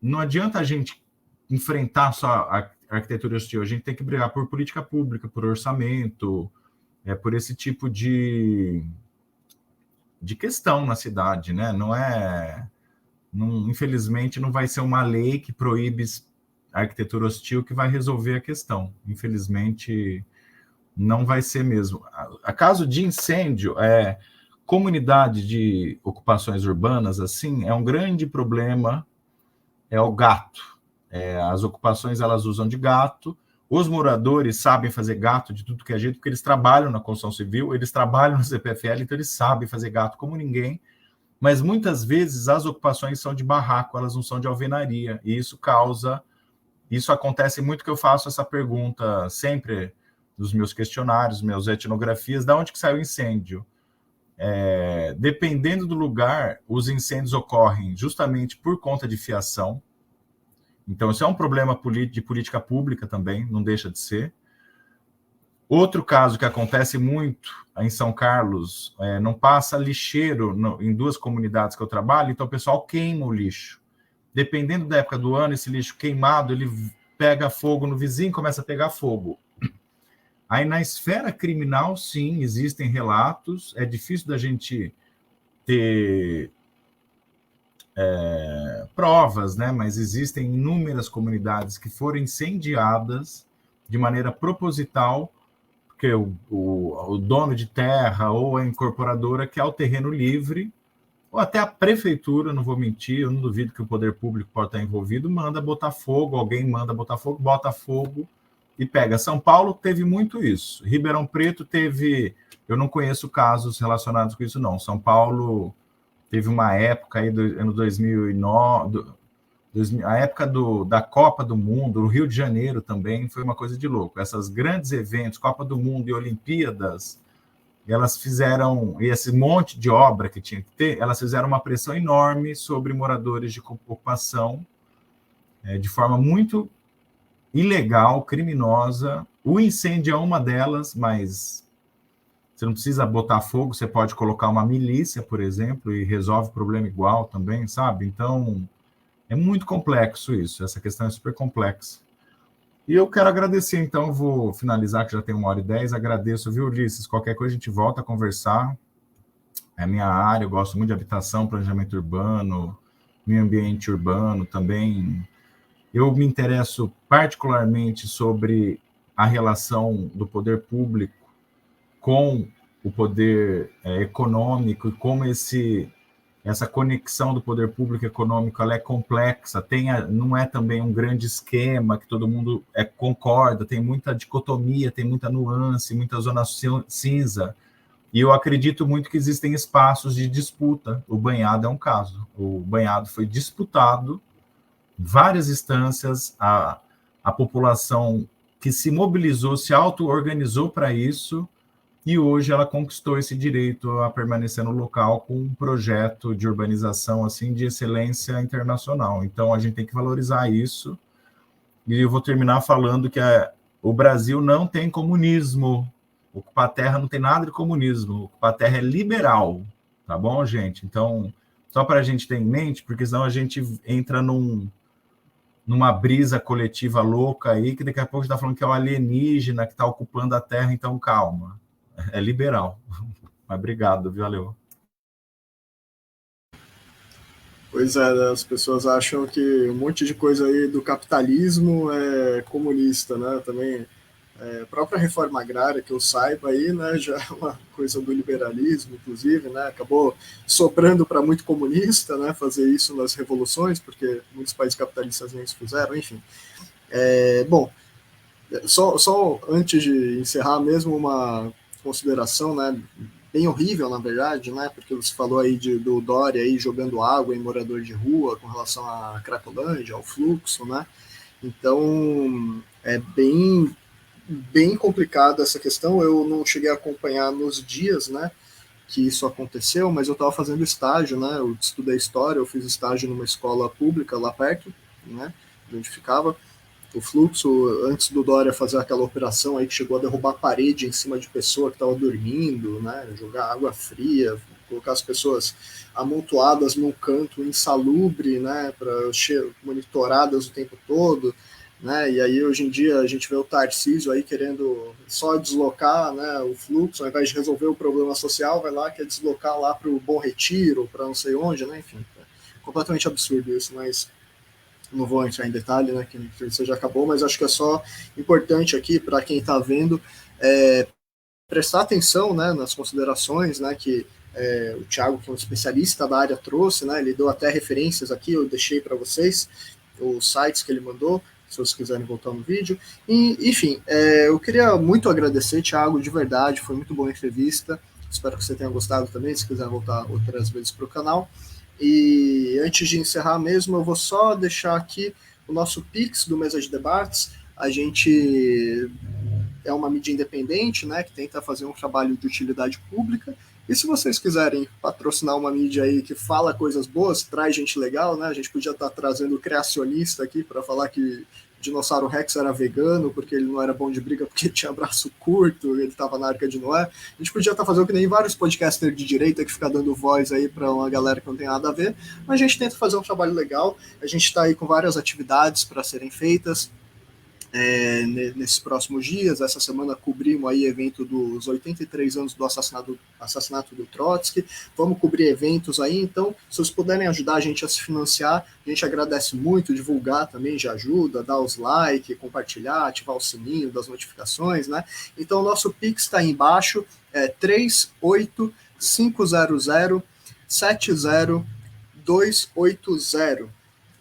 S2: não adianta a gente enfrentar só a arquitetura hostil, a gente tem que brigar por política pública, por orçamento, por esse tipo de questão na cidade, né? Infelizmente, não vai ser uma lei que proíbe a arquitetura hostil que vai resolver a questão. Infelizmente, não vai ser mesmo. A caso de incêndio, comunidade de ocupações urbanas, assim, é um grande problema, é o gato. As ocupações, elas usam de gato. Os moradores sabem fazer gato de tudo que é jeito, porque eles trabalham na construção civil, eles trabalham no CPFL, então eles sabem fazer gato como ninguém. Mas muitas vezes as ocupações são de barraco, elas não são de alvenaria. E isso acontece muito, que eu faço essa pergunta sempre nos meus questionários, meus etnografias, de onde que saiu o incêndio? Dependendo do lugar, os incêndios ocorrem justamente por conta de fiação. Então, isso é um problema de política pública também, não deixa de ser. Outro caso que acontece muito em São Carlos, não passa lixeiro em 2 comunidades que eu trabalho, então o pessoal queima o lixo. Dependendo da época do ano, esse lixo queimado, ele pega fogo no vizinho, começa a pegar fogo. Aí, na esfera criminal, sim, existem relatos, é difícil da gente ter provas, né? Mas existem inúmeras comunidades que foram incendiadas de maneira proposital, porque o dono de terra ou a incorporadora quer o terreno livre, ou até a prefeitura, não vou mentir, eu não duvido que o poder público pode estar envolvido, manda botar fogo, alguém manda botar fogo, bota fogo e pega. São Paulo teve muito isso. Ribeirão Preto teve... Eu não conheço casos relacionados com isso, não. São Paulo teve uma época aí, ano 2009, a época da Copa do Mundo, o Rio de Janeiro também, foi uma coisa de louco. Esses grandes eventos, Copa do Mundo e Olimpíadas, elas fizeram, e esse monte de obra que tinha que ter, elas fizeram uma pressão enorme sobre moradores de ocupação, de forma muito ilegal, criminosa. O incêndio é uma delas, mas você não precisa botar fogo, você pode colocar uma milícia, por exemplo, e resolve o problema igual também, sabe? Então, é muito complexo isso, essa questão é super complexa. E eu quero agradecer, então, vou finalizar, que já tem 1h10, agradeço, viu, Ulisses? Qualquer coisa a gente volta a conversar. É a minha área, eu gosto muito de habitação, planejamento urbano, meio ambiente urbano também. Eu me interesso particularmente sobre a relação do poder público com o poder econômico e como essa conexão do poder público e econômico ela é complexa, não é também um grande esquema que todo mundo concorda, tem muita dicotomia, tem muita nuance, muita zona cinza, e eu acredito muito que existem espaços de disputa. O banhado é um caso. O banhado foi disputado, várias instâncias, a população que se mobilizou, se auto-organizou para isso, e hoje ela conquistou esse direito a permanecer no local com um projeto de urbanização assim de excelência internacional. Então a gente tem que valorizar isso. E eu vou terminar falando que o Brasil não tem comunismo. Ocupar a terra não tem nada de comunismo. Ocupar a terra é liberal, tá bom, gente? Então, só para a gente ter em mente, porque senão a gente entra numa brisa coletiva louca aí, que daqui a pouco está falando que é o alienígena que está ocupando a terra, então calma. É liberal. Mas obrigado, viu? Valeu.
S1: Pois é, as pessoas acham que um monte de coisa aí do capitalismo é comunista, né? Também a própria reforma agrária, que eu saiba aí, né, já é uma coisa do liberalismo, inclusive, né? Acabou sobrando para muito comunista, né? Fazer isso nas revoluções, porque muitos países capitalistas nem isso fizeram, enfim. Bom, só antes de encerrar mesmo uma consideração, né, bem horrível, na verdade, né, porque você falou aí do Dória aí jogando água em morador de rua com relação à Cracolândia, ao fluxo, né, então é bem complicada essa questão. Eu não cheguei a acompanhar nos dias, né, que isso aconteceu, mas eu estava fazendo estágio, né, eu estudei história, eu fiz estágio numa escola pública lá perto, né, onde ficava, o fluxo, antes do Dória fazer aquela operação aí que chegou a derrubar a parede em cima de pessoa que estava dormindo, né, jogar água fria, colocar as pessoas amontoadas num canto insalubre, né, monitoradas o tempo todo, né, e aí hoje em dia a gente vê o Tarcísio aí querendo só deslocar, né, o fluxo, ao invés de resolver o problema social, vai lá, quer deslocar lá para o Bom Retiro, para não sei onde, né, enfim, é completamente absurdo isso, mas não vou entrar em detalhe, né, que você já acabou, mas acho que é só importante aqui para quem está vendo prestar atenção, né, nas considerações, né, que o Thiago, que é um especialista da área, trouxe, né, ele deu até referências aqui, eu deixei para vocês os sites que ele mandou, se vocês quiserem voltar no vídeo. E, enfim, eu queria muito agradecer, Thiago, de verdade, foi muito boa a entrevista, espero que você tenha gostado também, se quiser voltar outras vezes para o canal. E antes de encerrar mesmo, eu vou só deixar aqui o nosso Pix do Mesa de Debates. A gente é uma mídia independente, né, que tenta fazer um trabalho de utilidade pública. E se vocês quiserem patrocinar uma mídia aí que fala coisas boas, traz gente legal, né? A gente podia estar trazendo o criacionista aqui para falar que Dinossauro Rex era vegano, porque ele não era bom de briga, porque tinha braço curto, ele estava na Arca de Noé. A gente podia estar fazendo que nem vários podcasters de direita que fica dando voz aí para uma galera que não tem nada a ver, mas a gente tenta fazer um trabalho legal, a gente está aí com várias atividades para serem feitas nesses próximos dias. Essa semana cobrimos aí evento dos 83 anos do assassinato do Trotsky, vamos cobrir eventos aí, então se vocês puderem ajudar a gente a se financiar, a gente agradece muito, divulgar também já ajuda, dar os likes, compartilhar, ativar o sininho das notificações, né? Então o nosso Pix está aí embaixo, 38500-70280.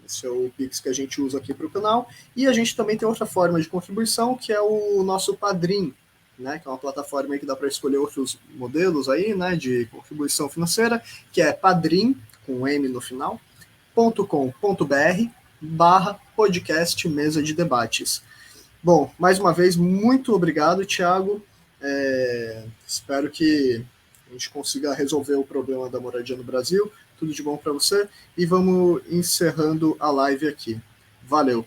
S1: Esse é o Pix que a gente usa aqui para o canal. E a gente também tem outra forma de contribuição, que é o nosso Padrim, né, que é uma plataforma aí que dá para escolher outros modelos aí, né, de contribuição financeira, que é padrim, com M no final, .com.br/podcast Mesa de Debates. Bom, mais uma vez, muito obrigado, Thiago. Espero que a gente consiga resolver o problema da moradia no Brasil. Tudo de bom para você. E vamos encerrando a live aqui. Valeu!